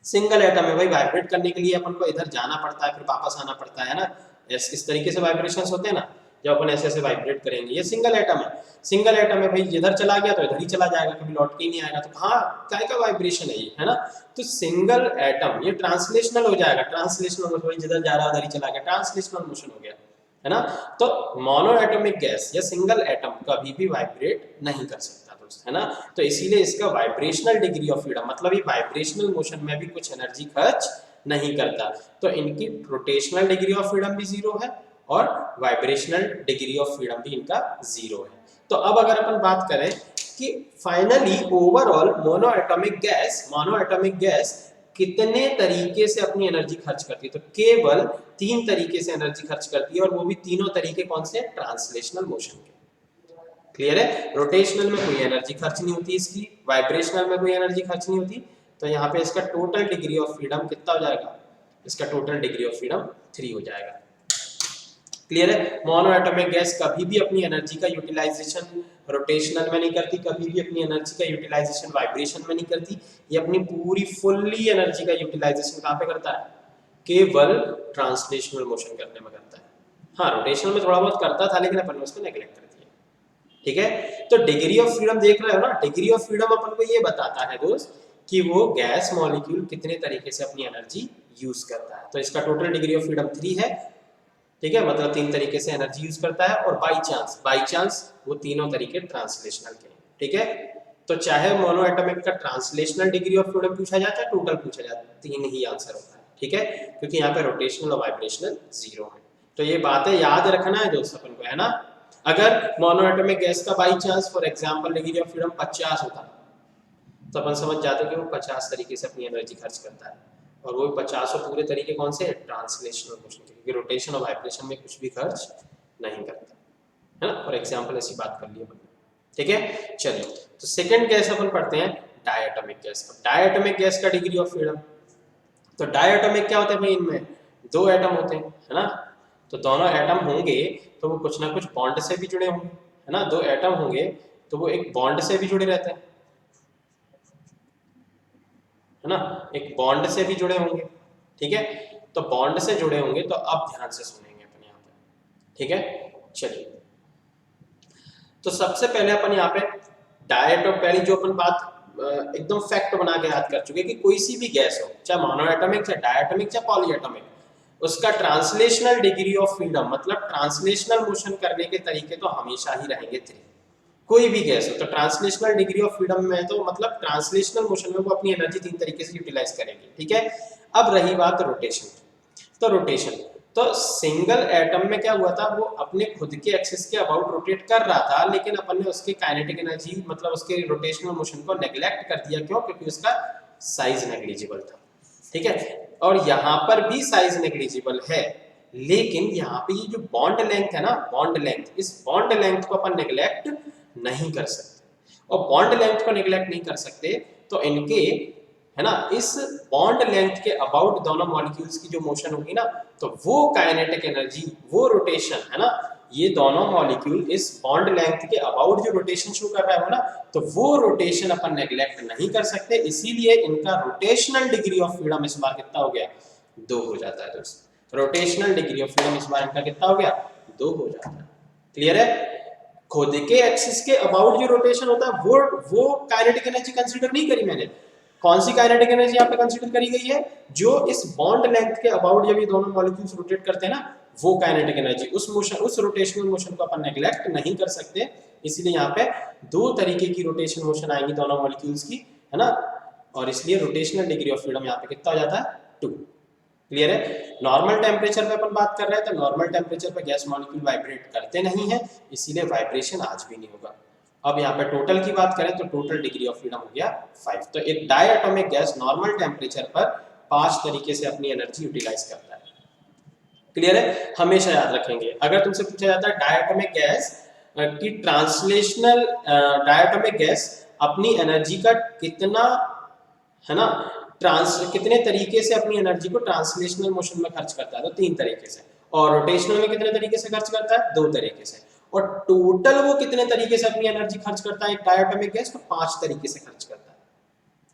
S1: सिंगल एटम है भाई, वाइब्रेट करने के लिए अपन को इधर जाना पड़ता है, फिर वापस आना पड़ता है ना, इस तरीके से वाइब्रेशंस होते हैं ना, जब अपन ऐसे ऐसे वाइब्रेट करेंगे। ये सिंगल एटम है, सिंगल एटम है भाई, जिधर चला गया तो इधर ही चला जाएगा, कभी लौट के ही नहीं आएगा। तो कहाँ काय का वाइब्रेशन है ये, है ना। तो सिंगल एटम ये ट्रांसलेशनल हो जाएगा, ट्रांसलेशनल मोशन, जिधर जा रहा उधर ही चला गया, ट्रांसलेशनल मोशन हो गया, है ना। तो मोनोएटॉमिक गैस या सिंगल एटम कभी भी वाइब्रेट नहीं कर सकता दोस्त, है ना। तो इसीलिए इसका वाइब्रेशनल डिग्री ऑफ फ्रीडम, मतलब ये वाइब्रेशनल मोशन में भी कुछ एनर्जी खर्च नहीं करता। तो इनकी रोटेशनल डिग्री ऑफ फ्रीडम भी 0 है, और वाइब्रेशनल डिग्री ऑफ फ्रीडम भी इनका 0 है। तो अब अगर अपन बात करें कि फाइनली ओवरऑल मोनोएटॉमिक गैस कितने तरीके से अपनी एनर्जी खर्च करती है, तो केवल 3 तरीके से एनर्जी खर्च करती है, और वो भी तीनों तरीके कौन से, ट्रांसलेशनल मोशन के। क्लियर है। रोटेशनल में कोई एनर्जी खर्च नहीं होती इसकी, वाइब्रेशनल में कोई एनर्जी खर्च नहीं होती। तो यहाँ पे इसका टोटल डिग्री ऑफ फ्रीडम कितना हो जाएगा, इसका टोटल डिग्री ऑफ फ्रीडम 3 हो जाएगा। क्लियर है। मोनोएटॉमिक गैस कभी भी अपनी एनर्जी का यूटिलाइजेशन रोटेशनल में नहीं करती, कभी भी अपनी एनर्जी का यूटिलाइजेशन वाइब्रेशन में नहीं करती। ये अपनी पूरी फुल्ली एनर्जी का यूटिलाइजेशन कहाँ पे करता है, केवल ट्रांसलेशनल मोशन करने में करता है। हाँ, रोटेशनल में थोड़ा बहुत करता था, लेकिन अपन ने उसको नेग्लेक्ट कर दिया। ठीक है। तो डिग्री ऑफ फ्रीडम देख रहे हो ना, डिग्री ऑफ फ्रीडम अपन को ये बताता है दोस्त कि वो गैस मॉलिक्यूल कितने तरीके से अपनी एनर्जी यूज करता है। तो इसका टोटल डिग्री ऑफ फ्रीडम 3 है। ठीक है, मतलब 3 तरीके से एनर्जी यूज करता है, और बाई चांस वो तीनों तरीके ट्रांसलेशनल के। ठीक है। तो चाहे मोनोएटॉमिक का ट्रांसलेशनल डिग्री ऑफ फ्रीडम पूछा जाए, चाहे टोटल पूछा जाए, 3 ही आंसर होता है। ठीक है, क्योंकि यहाँ पे रोटेशनल और वाइब्रेशनल 0 है। तो ये बातें याद रखना है दोस्त अपन को, है ना। अगर मोनोएटॉमिक गैस का by chance for example degree of freedom 50 होता, तो अपन समझ जाते कि वो 50 तरीके से अपनी एनर्जी खर्च करता है, और वो 50 पूरे तरीके कौन से, ट्रांसलेशनल मोशन के, क्योंकि रोटेशन और वाइब्रेशन में कुछ भी खर्च नहीं करता, है ना। फॉर एग्जांपल ऐसी बात कर ली अपन। ठीक है। चलिए, तो सेकंड गैस अपन पढ़ते हैं डायटोमिक गैस। डायटोमिक गैस का डिग्री ऑफ फ्रीडम, तो डायटोमिक क्या होता है भाई, इनमें 2 एटम होते हैं, है ना। तो दोनों एटम होंगे तो वो कुछ ना कुछ बॉन्ड से भी जुड़े होंगे, है ना। 2 एटम होंगे तो वो एक बॉन्ड से भी जुड़े रहते हैं, है ना, एक बॉन्ड से भी जुड़े होंगे। ठीक है। तो बॉन्ड से जुड़े होंगे, तो अब ध्यान से सुनेंगे अपन यहाँ पे। ठीक है। चलिए, तो सबसे पहले अपन यहाँ पे डायटो, पहली जो अपन बात एकदम फैक्ट बना के याद कर चुके कि कोई सी भी गैस हो, चाहे मोनोएटॉमिक, चाहे डायटोमिक, चाहे पॉलीएटॉमिक, उसका ट्रांसलेशनल डिग्री ऑफ फ्रीडम, मतलब ट्रांसलेशनल मोशन करने के तरीके तो हमेशा ही रहेंगे 3। कोई भी गैस हो तो ट्रांसलेशनल डिग्री ऑफ फ्रीडम में, तो मतलब ट्रांसलेशनल मोशन में वो अपनी एनर्जी 3 तरीके से यूटिलाइज करेंगे। ठीक है। अब रही बात रोटेशन की, तो रोटेशन, तो सिंगल एटम में क्या हुआ था, वो अपने खुद के एक्सिस के अबाउट रोटेट कर रहा था, लेकिन अपन ने उसकी काइनेटिक एनर्जी मतलब उसके रोटेशनल मोशन को नेग्लेक्ट कर दिया। क्यों? क्योंकि उसका साइज नेग्लिजिबल था। ठीक है, और यहाँ पर भी साइज नेग्लिजिबल है, लेकिन यहाँ पे ये जो बॉन्ड लेंथ है ना, बॉन्ड लेंथ, इस बॉन्ड लेंथ को अपन नेग्लेक्ट नहीं कर सकते। और बॉन्ड लेंथ को नेग्लेक्ट नहीं कर सकते तो इनके, है ना, इस बॉन्ड लेंथ के अबाउट दोनों मॉलिक्यूल्स की जो मोशन होगी ना, तो वो काइनेटिक एनर्जी, वो रोटेशन, है ना, ये दोनों मॉलिक्यूल इस बॉन्ड लेंथ के अबाउट जो रोटेशन शो कर रहा है ना, तो वो रोटेशन अपन नेग्लेक्ट नहीं कर सकते। इसीलिए इनका रोटेशनल डिग्री ऑफ फ्रीडम इस बार कितना हो गया? 2 हो जाता है दोस्तों। रोटेशनल डिग्री ऑफ फ्रीडम इस बार इनका कितना हो गया? 2 हो जाता है। क्लियर है? खुद के एक्सिस के अबाउट जो रोटेशन होता है वो काइनेटिक एनर्जी कंसीडर नहीं करी मैंने। कौन सी काइनेटिक एनर्जी यहाँ पे कंसीडर करी गई है? जो इस बॉन्ड लेंथ के अबाउट जब ये दोनों मॉलिक्यूल्स रोटेट करते हैं ना, वो काइनेटिक एनर्जी, उस मोशन, उस रोटेशनल मोशन को अपन नेग्लेक्ट नहीं कर सकते। इसीलिए यहाँ पे 2 तरीके की रोटेशन मोशन आएंगी दोनों मॉलिक्यूल्स की, है ना, और इसलिए रोटेशनल डिग्री ऑफ फ्रीडम यहाँ पे कितना हो जाता है? 2। क्लियर है? नॉर्मल टेम्परेचर पे अपन बात कर रहे हैं, तो नॉर्मल टेम्परेचर पे गैस मॉलिक्यूल वाइब्रेट करते नहीं है, इसीलिए वाइब्रेशन आज भी नहीं होगा। अब यहाँ पे टोटल की बात करें तो टोटल डिग्री ऑफ फ्रीडम हो गया 5। तो एक डायटोमिक गैस नॉर्मल टेम्परेचर पर 5 तरीके से अपनी एनर्जी यूटिलाइज करता है। क्लियर है? हमेशा याद रखेंगे। अगर तुमसे पूछा जाता है डायटोमिक गैस की ट्रांसलेशनल, डायटोमिक गैस अपनी एनर्जी का कितना, है ना, कितने तरीके से अपनी एनर्जी को ट्रांसलेशनल मोशन में खर्च करता है, तो 3 तरीके से। और रोटेशनल में कितने तरीके से खर्च करता है? 2 तरीके से। और टोटल वो कितने तरीके से अपनी एनर्जी खर्च करता है एक डायटोमिक गैस? तो 5 तरीके से खर्च करता है।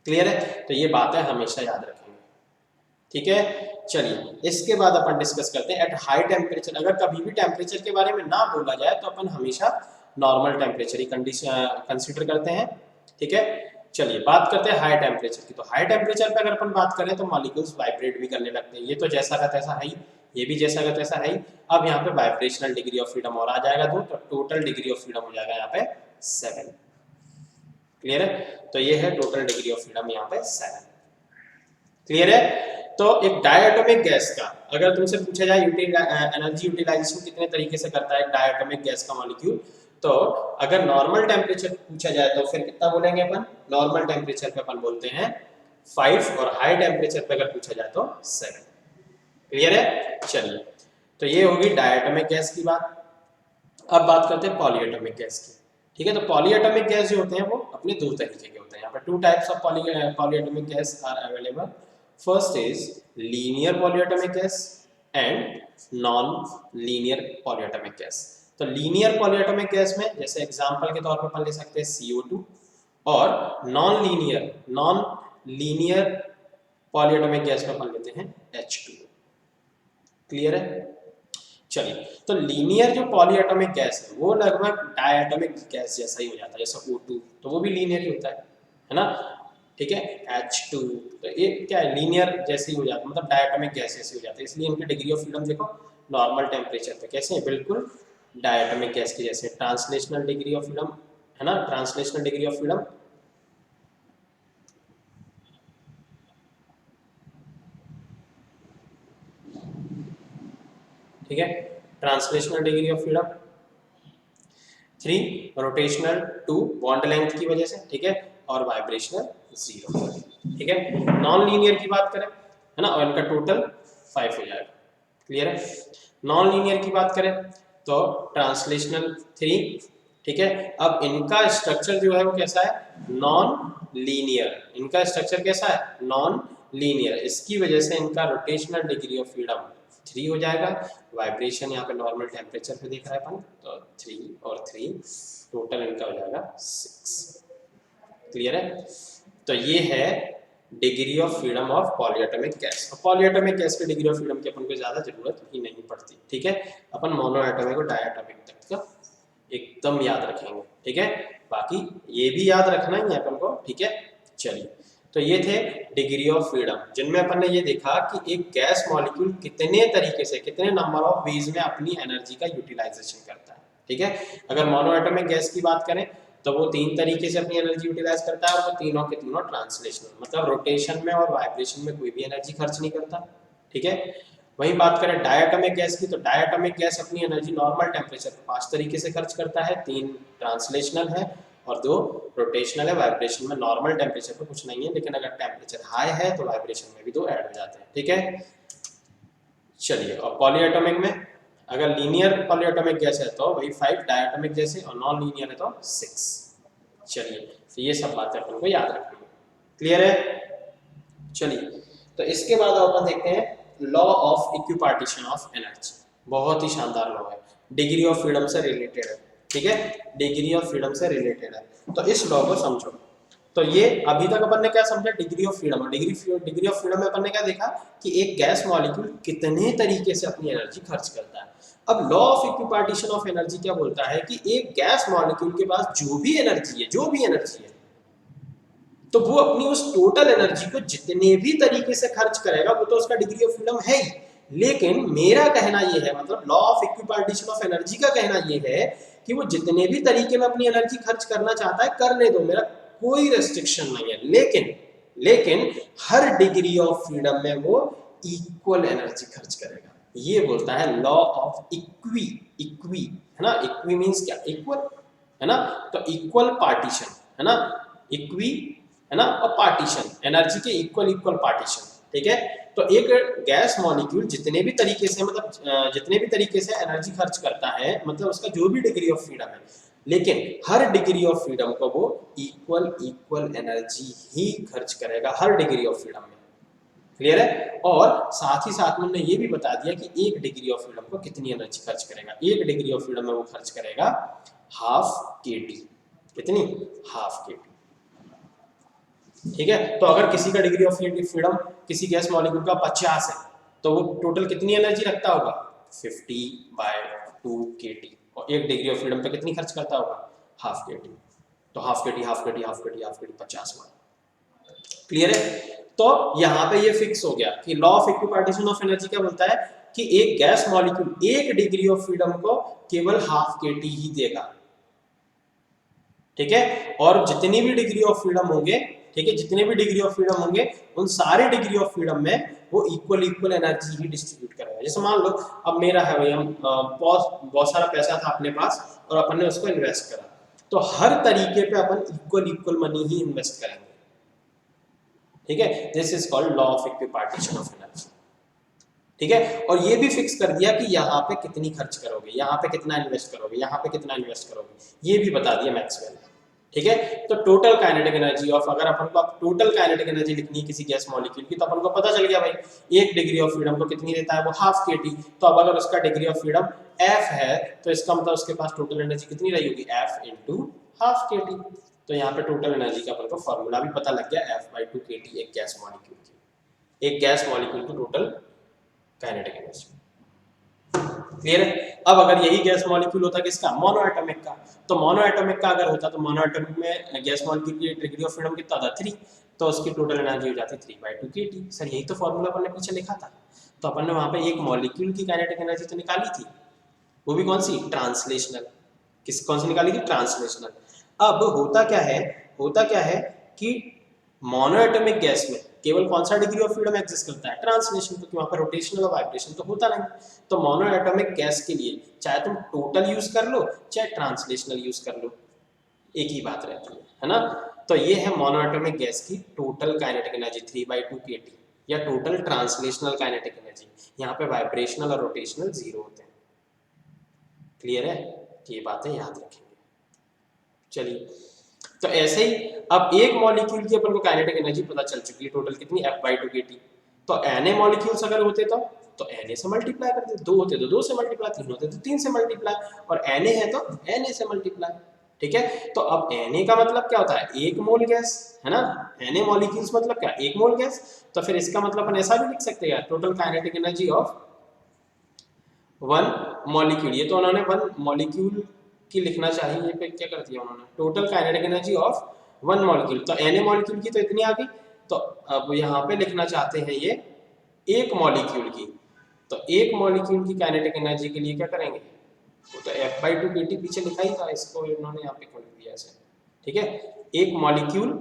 S1: क्लियर है? तो ये बातें हमेशा याद रखेंगे। ठीक है, चलिए इसके बाद अपन डिस्कस करते हैं एट हाई टेम्परेचर। अगर कभी भी टेम्परेचर के बारे में ना बोला जाए तो अपन हमेशा नॉर्मल टेम्परेचर ही कंसिडर करते हैं। ठीक है, चलिए बात करते हैं हाई टेम्परेचर की। तो हाई टेम्परेचर पे अगर अपन बात करें तो मॉलिक्यूल्स वाइब्रेट भी करने लगते हैं। ये तो जैसा का तैसा है ही, ये भी जैसा का तैसा है ही। अब यहाँ पे वाइब्रेशनल डिग्री ऑफ फ्रीडम और आ जाएगा 2, तो टोटल डिग्री ऑफ फ्रीडम हो जाएगा यहाँ पे 7। क्लियर है? तो ये है टोटल डिग्री ऑफ फ्रीडम यहाँ पे 7। क्लियर है? तो एक डायटोमिक गैस का अगर तुमसे पूछा जाए एनर्जी यूटिलाइजेशन कितने तरीके से करता है एक डायटोमिक गैस का मॉलिक्यूल, तो अगर नॉर्मल टेम्परेचर पूछा जाए तो फिर कितना बोलेंगे अपन? नॉर्मल टेम्परेचर पे अपन बोलते हैं 5, और हाई टेम्परेचर पे अगर पूछा जाए तो 7। क्लियर है? चलिए, तो ये होगी डायटोमिक गैस की बात। अब बात करते हैं पॉलीएटॉमिक गैस की। ठीक है, तो पॉलीएटॉमिक गैस जो होते हैं वो अपने 2 तरीके के होते हैं। यहाँ पर 2 types of polyatomic gas are available. First is linear polyatomic gas and non linear polyatomic gas. तो लीनियर पॉलीएटॉमिक गैस में जैसे एग्जांपल के तौर पर अपन ले सकते हैं CO2, और नॉन लीनियर पॉलीएटॉमिक गैस में अपन लेते हैं H2। क्लियर है? चलिए, तो लीनियर जो पॉलीएटॉमिक गैस है वो लगभग डायटोमिक गैस जैसा ही हो जाता है। जैसे O2 तो वो भी लीनियर ही होता है ना? ठीक है, H2 तो ये क्या है? लीनियर जैसे ही हो जाता है, मतलब डायटोमिक गैस जैसे हो जाता है। इसलिए इनकी डिग्री ऑफ फ्रीडम देखो नॉर्मल टेम्परेचर पे कैसे है, बिल्कुल डायटोमिक गैस की जैसे। ट्रांसलेशनल डिग्री ऑफ फ्रीडम, है ना, ट्रांसलेशनल डिग्री ऑफ फ्रीडम ठीक है, translational degree of freedom 3, rotational 2 bond length की वजह से, ठीक है, और वाइब्रेशनल 0। ठीक है, नॉन लीनियर की बात करें, है ना, और इनका टोटल 5 हो जाएगा। क्लियर है? नॉन लीनियर की बात करें तो ट्रांसलेशनल 3। ठीक है, अब इनका स्ट्रक्चर जो है वो कैसा है? Non linear. इनका स्ट्रक्चर कैसा है? Non linear. इसकी वजह से इनका रोटेशनल डिग्री ऑफ फ्रीडम 3 हो जाएगा। वाइब्रेशन यहाँ पे नॉर्मल टेम्परेचर पे देख रहा है अपन, तो 3 और 3 टोटल इनका हो जाएगा 6। क्लियर है? तो ये है degree of freedom of polyatomic gas. Polyatomic gas की डिग्री ऑफ फ्रीडम की अपन को ज्यादा जरूरत ही नहीं पड़ती। ठीक है, अपन मोनोएटॉमिक और डायएटॉमिक तक का एकदम याद रखेंगे। ठीक है, बाकी ये भी याद रखना ही है अपन को। ठीक है, चलिए, तो ये थे डिग्री ऑफ फ्रीडम, जिनमें अपन ने ये देखा कि एक गैस मॉलिक्यूल कितने तरीके से, कितने नंबर ऑफ वेज में अपनी एनर्जी का यूटिलाइजेशन करता है। ठीक है, अगर मोनोएटॉमिक गैस की बात करें तो वो 3 तरीके से अपनी एनर्जी यूटिलाइज करता है, और वो तीनों के तीनों ट्रांसलेशनल, मतलब रोटेशन में और वाइब्रेशन में कोई भी एनर्जी खर्च नहीं करता। ठीक है, वहीं बात करें डायटोमिक गैस की, तो डायटोमिक गैस अपनी एनर्जी नॉर्मल टेम्परेचर पर 5 तरीके से खर्च करता है, 3 ट्रांसलेशनल है और 2 रोटेशनल है। वाइब्रेशन में नॉर्मल टेम्परेचर पर कुछ नहीं है, लेकिन अगर टेम्परेचर हाई है तो वाइब्रेशन में भी 2 ऐड हो जाते हैं। ठीक है, चलिए। और पॉलीएटॉमिक में अगर लीनियर पॉलीएटॉमिक गैस है तो वही 5 डायटोमिक जैसे, और नॉन लीनियर है तो 6। चलिए, तो ये सब बातें अपन को याद रखनी है। क्लियर है? चलिए, तो इसके बाद अपन देखते हैं law of equipartition of energy. बहुत ही शानदार लॉ है, डिग्री ऑफ फ्रीडम से रिलेटेड है। ठीक है, डिग्री ऑफ फ्रीडम से रिलेटेड है, तो इस लॉ को समझो। तो ये अभी तक अपन ने क्या समझा, डिग्री ऑफ फ्रीडम। और डिग्री ऑफ फ्रीडम में अपन ने क्या देखा कि एक गैस मॉलिक्यूल कितने तरीके से अपनी एनर्जी खर्च करता है। अब law of equipartition of energy क्या बोलता है कि एक गैस मॉलिक्यूल के पास जो भी एनर्जी है, तो वो अपनी उस टोटल एनर्जी को जितने भी तरीके से खर्च करेगा वो तो उसका डिग्री ऑफ फ्रीडम है ही। लेकिन मेरा कहना ये है, मतलब law of equipartition of energy का कहना ये है कि वो जितने भी तरीके में अपनी एनर्जी खर्च करना चाहता है करने दो, मेरा कोई रेस्ट्रिक्शन नहीं है। लेकिन हर डिग्री ऑफ फ्रीडम में वो इक्वल एनर्जी खर्च करेगा। ये बोलता है लॉ ऑफ इक्वी है ना। इक्वी मींस क्या, इक्वल है ना। तो इक्वल पार्टीशन है ना, इक्वी है ना, और पार्टीशन, एनर्जी के इक्वल पार्टीशन। ठीक है, तो एक गैस मॉलिक्यूल जितने भी तरीके से, मतलब जितने भी तरीके से एनर्जी खर्च करता है, मतलब उसका जो भी डिग्री ऑफ फ्रीडम है, लेकिन हर डिग्री ऑफ फ्रीडम को वो इक्वल एनर्जी ही खर्च करेगा हर डिग्री ऑफ फ्रीडम में। क्लियर है? और साथ ही साथ में ये भी बता दिया कि एक डिग्री ऑफ फ्रीडम को कितनी एनर्जी खर्च करेगा। एक डिग्री ऑफ फ्रीडम में वो खर्च करेगा हाफ kT। कितनी? Half kT। ठीक है, तो अगर किसी का डिग्री ऑफ फ्रीडम किसी गैस मॉलिक्यूल का 50 है, तो वो टोटल कितनी एनर्जी रखता होगा? 50/2 kT। और एक डिग्री ऑफ फ्रीडम पे कितनी खर्च करता होगा? Half kT। तो हाफ kT 50 बार। क्लियर है? तो यहाँ पे ये फिक्स हो गया कि law of equipartition of energy क्या बोलता है कि एक गैस मॉलिक्यूल एक डिग्री ऑफ फ्रीडम को केवल हाफ kT ही देगा। ठीक है, और जितनी भी डिग्री ऑफ फ्रीडम होंगे, ठीक है, जितने भी डिग्री ऑफ फ्रीडम होंगे उन सारे डिग्री ऑफ फ्रीडम में वो इक्वल एनर्जी ही डिस्ट्रीब्यूट करेगा। जैसे मान लो अब मेरा है भाई, हम बहुत सारा पैसा था अपने पास और अपन ने उसको इन्वेस्ट करा, तो हर तरीके पे अपन इक्वल मनी ही इन्वेस्ट करेंगे। ठीक है, this is called law of equipartition of energy. ठीक है, और ये भी फिक्स कर दिया कि यहाँ पे कितनी खर्च करोगे, यहाँ पे कितना इन्वेस्ट करोगे, यहाँ पे कितना इन्वेस्ट करोगे, ये भी बता दिया मैक्सवेल ने। ठीक है, तो टोटल काइनेटिक एनर्जी ऑफ, अगर अपन को टोटल काइनेटिक एनर्जी लिखनी है किसी गैस मॉलिक्यूल की, तो अपन को पता चल गया भाई एक डिग्री ऑफ फ्रीडम को कितनी देता है वो हाफ kT। तो अब अगर उसका डिग्री ऑफ फ्रीडम f है तो इसका मतलब उसके पास टोटल एनर्जी कितनी रही होगी? f into half kT। तो यहाँ पे टोटल एनर्जी का अपन को फॉर्मूला भी पता लग गया, f/2 kT एक गैस मॉलिक्यूल की, एक गैस मॉलिक्यूल की टोटल काइनेटिक एनर्जी। क्लियर है? अब अगर यही गैस मॉलिक्यूल होता किसका? मोनोएटॉमिक का, तो मोनोएटॉमिक का अगर होता तो मोनोएटॉमिक में गैस मॉलिक्यूल की डिग्री ऑफ फ्रीडम कितना था? 3। तो उसकी टोटल एनर्जी हो जाती 3/2 kT। सर यही तो फॉर्मूला अपन ने पीछे लिखा था। तो अपन ने वहां पे एक मॉलिक्यूल की काइनेटिक एनर्जी तो निकाली थी, वो भी कौन सी? ट्रांसलेशनल। कौन सी निकाली थी? ट्रांसलेशनल। अब होता क्या है कि मोनोएटॉमिक गैस में केवल कौन सा डिग्री ऑफ फ्रीडम एग्जिस्ट करता है? ट्रांसलेशन, क्योंकि वहां पर रोटेशनल और वाइब्रेशन तो होता नहीं। तो मोनोएटॉमिक गैस के लिए चाहे तुम टोटल यूज कर लो चाहे ट्रांसलेशनल यूज कर लो, एक ही बात रहती है ना। तो ये है मोनोएटॉमिक गैस की टोटल काइनेटिक एनर्जी 3/2 kT, या टोटल ट्रांसलेशनल काइनेटिक एनर्जी। यहाँ पे वाइब्रेशनल और रोटेशनल 0 होते हैं। क्लियर है? ये बातें याद रखेंगे। चलिए, तो ऐसे ही अब एक मॉलिक्यूल की अपन को काइनेटिक एनर्जी पता चल चुकी है टोटल कितनी? f/2 kT। तो Na मॉलिक्यूल्स अगर होते तो Na से मल्टीप्लाई कर देते, 2 होते तो 2 से मल्टीप्लाई, 3 होते तो 3 से मल्टीप्लाई, और Na है तो Na से मल्टीप्लाई। ठीक है, तो अब Na का मतलब क्या होता है? 1 मोल गैस है ना। Na मॉलिक्यूल्स मतलब क्या? 1 मोल गैस। तो फिर इसका मतलब अपन ऐसा भी लिख सकते हैं total kinetic energy of 1 molecule. ये तो उन्होंने 1 मॉलिक्यूल की लिखना चाहिए, ये पे क्या कर दिया उन्होंने? Total kinetic energy of 1 molecule. तो Na मॉलिक्यूल की तो इतनी आ गई, तो अब यहाँ पे लिखना चाहते हैं ये एक मॉलिक्यूल की। तो एक मॉलिक्यूल की काइनेटिक एनर्जी के लिए क्या करेंगे? वो तो f/2 kT पीछे लिखा ही था, इसको इन्होंने यहाँ पे क्यों लिख दिया ऐसे? ठीक है, एक मॉलिक्यूल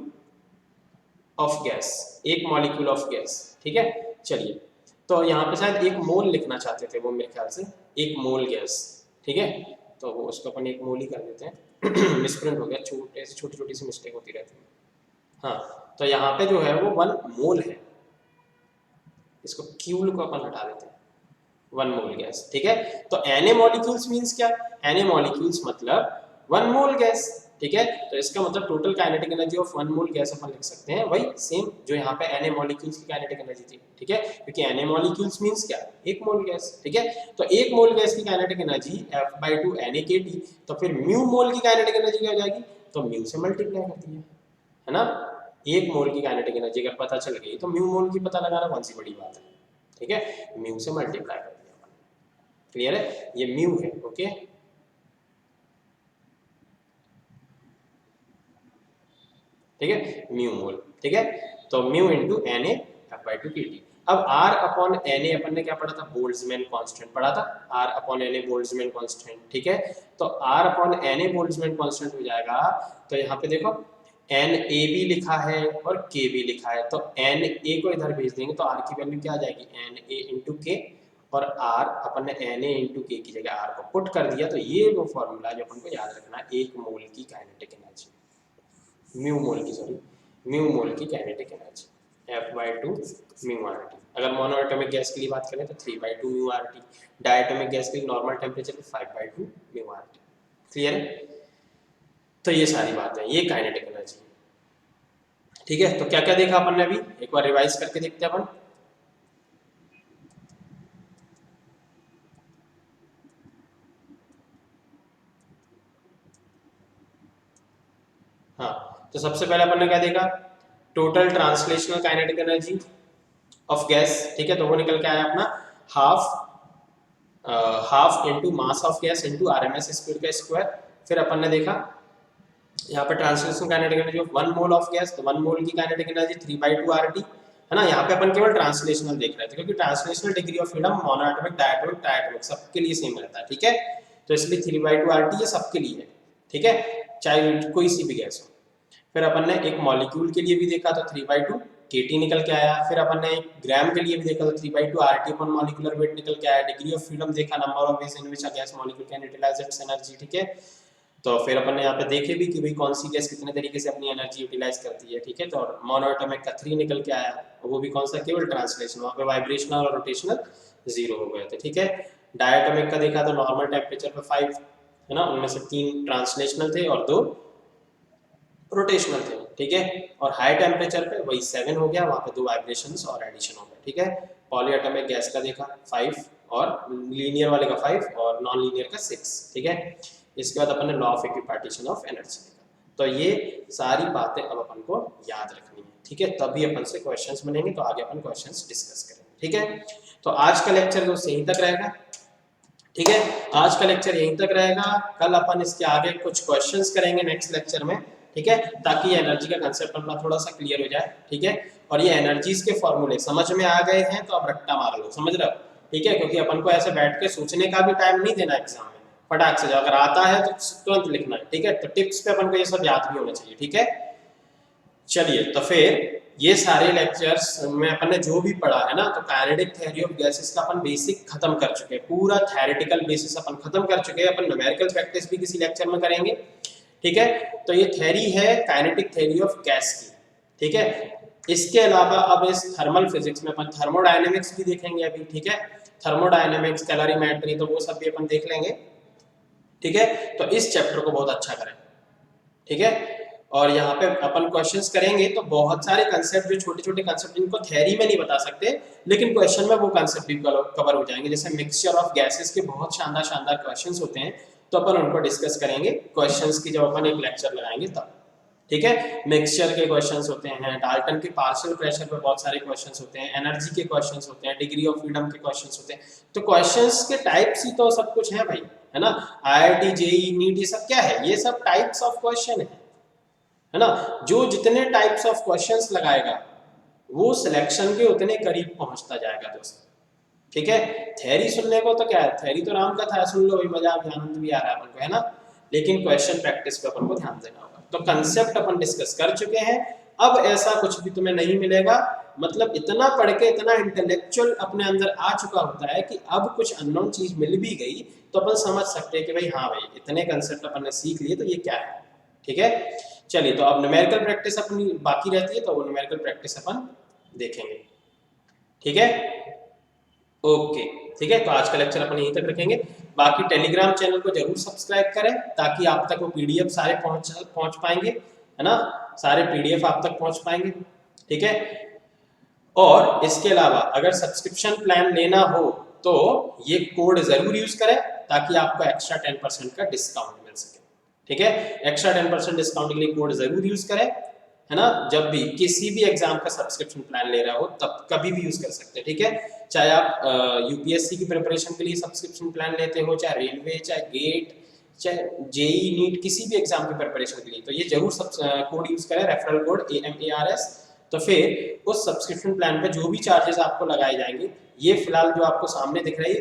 S1: ऑफ गैस, एक मॉलिक्यूल ऑफ गैस। ठीक है, चलिए, तो यहाँ पे शायद 1 मोल लिखना चाहते थे वो, मेरे ख्याल से 1 मोल गैस, ठीक है, तो वो उसको अपन 1 मोल ही कर देते हैं। मिसप्रिंट हो गया, छोटी छोटी सी मिस्टेक होती रहती है। हाँ, तो यहाँ पे जो है वो 1 मोल है, इसको क्यूल को अपन हटा देते हैं, 1 मोल गैस, ठीक है। तो Na मॉलिक्यूल्स मींस क्या, Na मॉलिक्यूल्स मतलब 1 मोल गैस, ठीक है। तो इसका मतलब total kinetic energy of 1 mole gas अपन लिख सकते हैं वही सेम जो यहाँ पे Na मॉलिक्यूल्स की काइनेटिक एनर्जी थी, ठीक है, क्योंकि Na मॉलिक्यूल्स मींस क्या, 1 मोल गैस, ठीक है। तो 1 मोल गैस की काइनेटिक एनर्जी F/2 NaKT, तो फिर म्यू मोल की काइनेटिक एनर्जी क्या हो जाएगी, तो म्यू से मल्टीप्लाई कर दिया, है ना। 1 मोल की काइनेटिक एनर्जी अगर पता चल गई तो म्यू मोल की पता लगाना कौन सी बड़ी बात है, ठीक है, म्यू से मल्टीप्लाई कर दिया, क्लियर है, ये म्यू है, ओके। ठीक है, म्यू मोल, ठीक है, तो mu into Na F/2 kT। अब R अपॉन Na अपन ने क्या पढ़ा था, बोल्ट्जमैन कांस्टेंट पढ़ा था, R upon Na Boltzmann constant, ठीक है। तो R upon Na Boltzmann constant हो जाएगा, तो यहाँ पे देखो Na भी लिखा है और K भी लिखा है, तो Na को इधर भेज देंगे तो R की वैल्यू क्या आ जाएगी, Na इंटू K, और R अपन ने Na इंटू K की जगह R को पुट कर दिया, तो ये वो फॉर्मूला जो अपन को याद रखना है, 1 मोल की काइनेटिक एनर्जी, म्यू मोल की, सॉरी, म्यू मोल की kinetic energy F/2 mu RT। अगर मोनोएटॉमिक गैस के लिए बात करें तो 3/2 म्यू RT, डायटोमिक गैस के लिए नॉर्मल टेम्परेचर पे 5/2 म्यू RT, क्लियर है। तो ये सारी बात है, ये काइनेटिक एनर्जी, ठीक है। तो क्या क्या देखा अपन ने अभी, एक बार रिवाइज करके देखते हैं अपन। हाँ, तो सबसे पहले अपन ने क्या देखा, total translational kinetic energy of gas, ठीक है, तो वो निकल के आया अपना half into mass of gas into RMS square का स्क्वायर। फिर अपन ने देखा यहाँ पे translational kinetic energy of 1 mole of gas, तो 1 मोल की काइनेटिक एनर्जी 3/2 RT, है ना। यहाँ पे अपन केवल ट्रांसलेशनल देख रहे थे, क्योंकि translational degree of freedom monoatomic, diatomic, triatomic सबके लिए सेम रहता है, ठीक है, तो इसलिए 3/2 RT ये सबके लिए है, ठीक है, चाहे कोई सी भी गैस हो। फिर अपन ने एक मॉलिक्यूल के लिए भी देखा तो 3/2 kT निकल के आया। फिर अपन ने एक ग्राम के लिए भी देखा तो 3/2 RT अपन मॉलिक्यूलर वेट निकल के आया। डिग्री ऑफ फ्रीडम देखा, number of ways in which a gas molecule can utilise its energy, ठीक है। तो फिर अपन ने यहाँ पे देखे भी कि भाई कौन सी गैस कितने तरीके से अपनी एनर्जी यूटिलाइज करती है, ठीक है। तो मोनोएटॉमिक का 3 निकल के आया, वो भी कौन सा, केवल ट्रांसलेशन, वहाँ पे वाइब्रेशनल और रोटेशनल 0 हो गए थे, ठीक है। डायटोमिक का देखा तो नॉर्मल टेम्परेचर पे 5, है ना, उनमें से 3 ट्रांसलेशनल थे और 2 रोटेशनल थे, ठीक है। और हाई टेम्परेचर पे वही 7 हो गया, वहाँ पे 2 वाइब्रेशंस और एडिशन हो गए, ठीक है। पॉलीएटॉमिक गैस का देखा 5, और लीनियर वाले का 5 और नॉन लीनियर का 6, ठीक है। इसके बाद अपन ने law of equipartition of energy देखा। तो ये सारी बातें अब अपन को याद रखनी है, ठीक है, तभी अपन से क्वेश्चंस बनेंगे, तो आगे अपन क्वेश्चंस डिस्कस करेंगे, ठीक है। तो आज का लेक्चर दोस्त यहीं तक रहेगा, ठीक है, आज का लेक्चर यहीं तक रहेगा। कल अपन इसके आगे कुछ क्वेश्चंस करेंगे नेक्स्ट लेक्चर में, ठीक है, ताकि ये एनर्जी का कंसेप्ट अपना थोड़ा सा क्लियर हो जाए, ठीक है। और ये एनर्जीज के फॉर्मूले समझ में आ गए हैं तो अब रट्टा मार लो, समझ रहे हो, ठीक है, क्योंकि अपन को ऐसे बैठ के सोचने का भी टाइम नहीं देना एग्जाम में, फटाक से अगर आता है तो तुरंत लिखना है, ठीक है। तो टिप्स पे अपन को ये सब याद भी होना चाहिए, ठीक है। चलिए, तो फिर ये सारे लेक्चर्स में अपन ने जो भी पढ़ा है ना, तो काइनेटिक थ्योरी ऑफ गैसेस का अपन बेसिक खत्म कर चुके हैं, पूरा थ्योरेटिकल बेसिस अपन खत्म कर चुके हैं। अपन न्यूमेरिकल प्रैक्टिस भी किसी लेक्चर में करेंगे, ठीक है। तो ये थ्योरी है काइनेटिक थ्योरी ऑफ गैस की, ठीक है। इसके अलावा अब इस थर्मल फिजिक्स में अपन थर्मोडायनेमिक्स भी देखेंगे अभी, ठीक है, थर्मोडायनेमिक्स, कैलोरीमेट्री, तो वो सब भी अपन देख लेंगे, ठीक है। तो इस चैप्टर को बहुत अच्छा करें, ठीक है। और यहाँ पे अपन क्वेश्चंस करेंगे तो बहुत सारे कंसेप्ट, जो छोटे छोटे कंसेप्ट जिनको थ्योरी में नहीं बता सकते, लेकिन क्वेश्चन में वो कंसेप्ट भी कवर हो जाएंगे। जैसे मिक्सचर ऑफ गैसेस के बहुत शानदार शानदार क्वेश्चंस होते हैं, तो अपन उनको डिस्कस करेंगे क्वेश्चंस की, जब अपन एक लेक्चर लगाएंगे तब, ठीक है। मिक्सचर के क्वेश्चंस होते हैं, डाल्टन के पार्शियल प्रेशर पर बहुत सारे क्वेश्चंस होते हैं, एनर्जी के क्वेश्चंस होते हैं, डिग्री ऑफ फ्रीडम के क्वेश्चंस होते हैं। तो क्वेश्चंस के टाइप्स ही तो सब कुछ है भाई, है ना। IIT, JEE, नीट, ये सब क्या है, ये सब टाइप्स ऑफ क्वेश्चन है ना। जो जितने टाइप्स ऑफ क्वेश्चंस लगाएगा वो सिलेक्शन के उतने करीब पहुंचता जाएगा दोस्त, ठीक है। थ्योरी सुनने को तो क्या है, थ्योरी तो राम कथा है, सुन लो भाई, मजा भी, आनंद भी आ रहा है अपन को, है ना, लेकिन क्वेश्चन प्रैक्टिस पे अपन को ध्यान देना होगा। तो कंसेप्ट अपन डिस्कस कर चुके हैं, अब ऐसा कुछ भी तुम्हें नहीं मिलेगा। मतलब इतना पढ़ के इतना इंटेलेक्चुअल अपने अंदर आ चुका होता है कि अब कुछ अननोन चीज मिल भी गई तो अपन समझ सकते हैं कि भाई हाँ भाई इतने कंसेप्ट अपन ने सीख लिए तो ये क्या है। ठीक है, चलिए तो अब न्यूमेरिकल प्रैक्टिस अपनी बाकी रहती है तो वो न्यूमेरिकल प्रैक्टिस अपन देखेंगे। ठीक है, ओके, ठीक है, तो आज का लेक्चर अपन यहीं तक रखेंगे। बाकी टेलीग्राम चैनल को जरूर सब्सक्राइब करें ताकि आप तक वो पीडीएफ सारे पहुंच पाएंगे, है ना, सारे पीडीएफ आप तक पहुंच पाएंगे। ठीक है, और इसके अलावा अगर सब्सक्रिप्शन प्लान लेना हो तो ये कोड जरूर यूज करें ताकि आपको एक्स्ट्रा 10% का डिस्काउंट मिल सके। ठीक है, एक्स्ट्रा 10% डिस्काउंट के लिए कोड जरूर यूज करें, है ना, जब भी किसी भी एग्जाम का सब्सक्रिप्शन प्लान ले रहा हो तब कभी भी यूज कर सकते हैं। ठीक है, चाहे आप यूपीएससी की प्रिपरेशन के लिए सब्सक्रिप्शन प्लान लेते हो, चाहे रेलवे, चाहे गेट, चाहे जेई नीट, किसी भी एग्जाम की प्रिपरेशन के लिए, तो ये जरूर कोड यूज करें, रेफरल कोड AMARS। तो फिर उस सब्सक्रिप्शन प्लान पे जो भी चार्जेस आपको लगाए जाएंगे, ये फिलहाल जो आपको सामने दिख रही है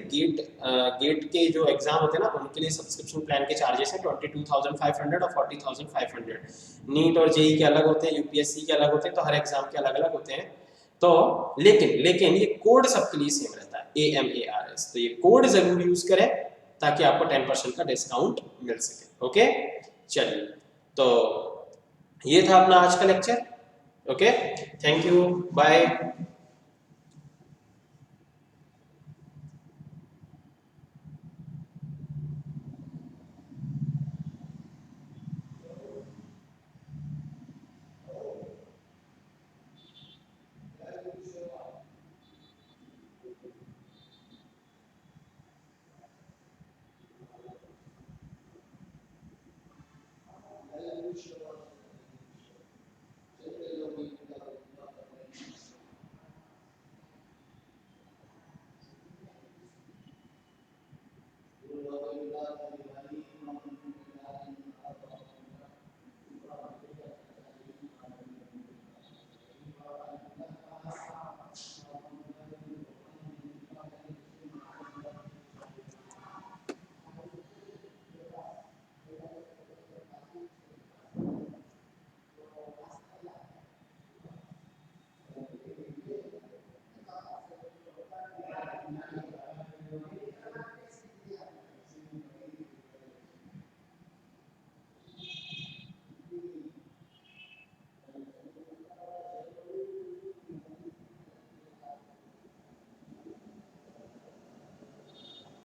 S1: गेट के जो एग्जाम होते हैं ना उनके लिए सब्सक्रिप्शन प्लान के चार्जेस हैं 22,500 और 40,500। नीट और जेई के अलग होते हैं, यूपीएससी के अलग होते हैं, तो हर एग्जाम के अलग अलग होते हैं। तो लेकिन ये कोड सबके लिए सेम रहता है, AMARS। तो ये कोड जरूर यूज करें ताकि आपको 10% का डिस्काउंट मिल सके। ओके, चलिए तो ये था अपना आज का lecture. Okay, thank you, bye.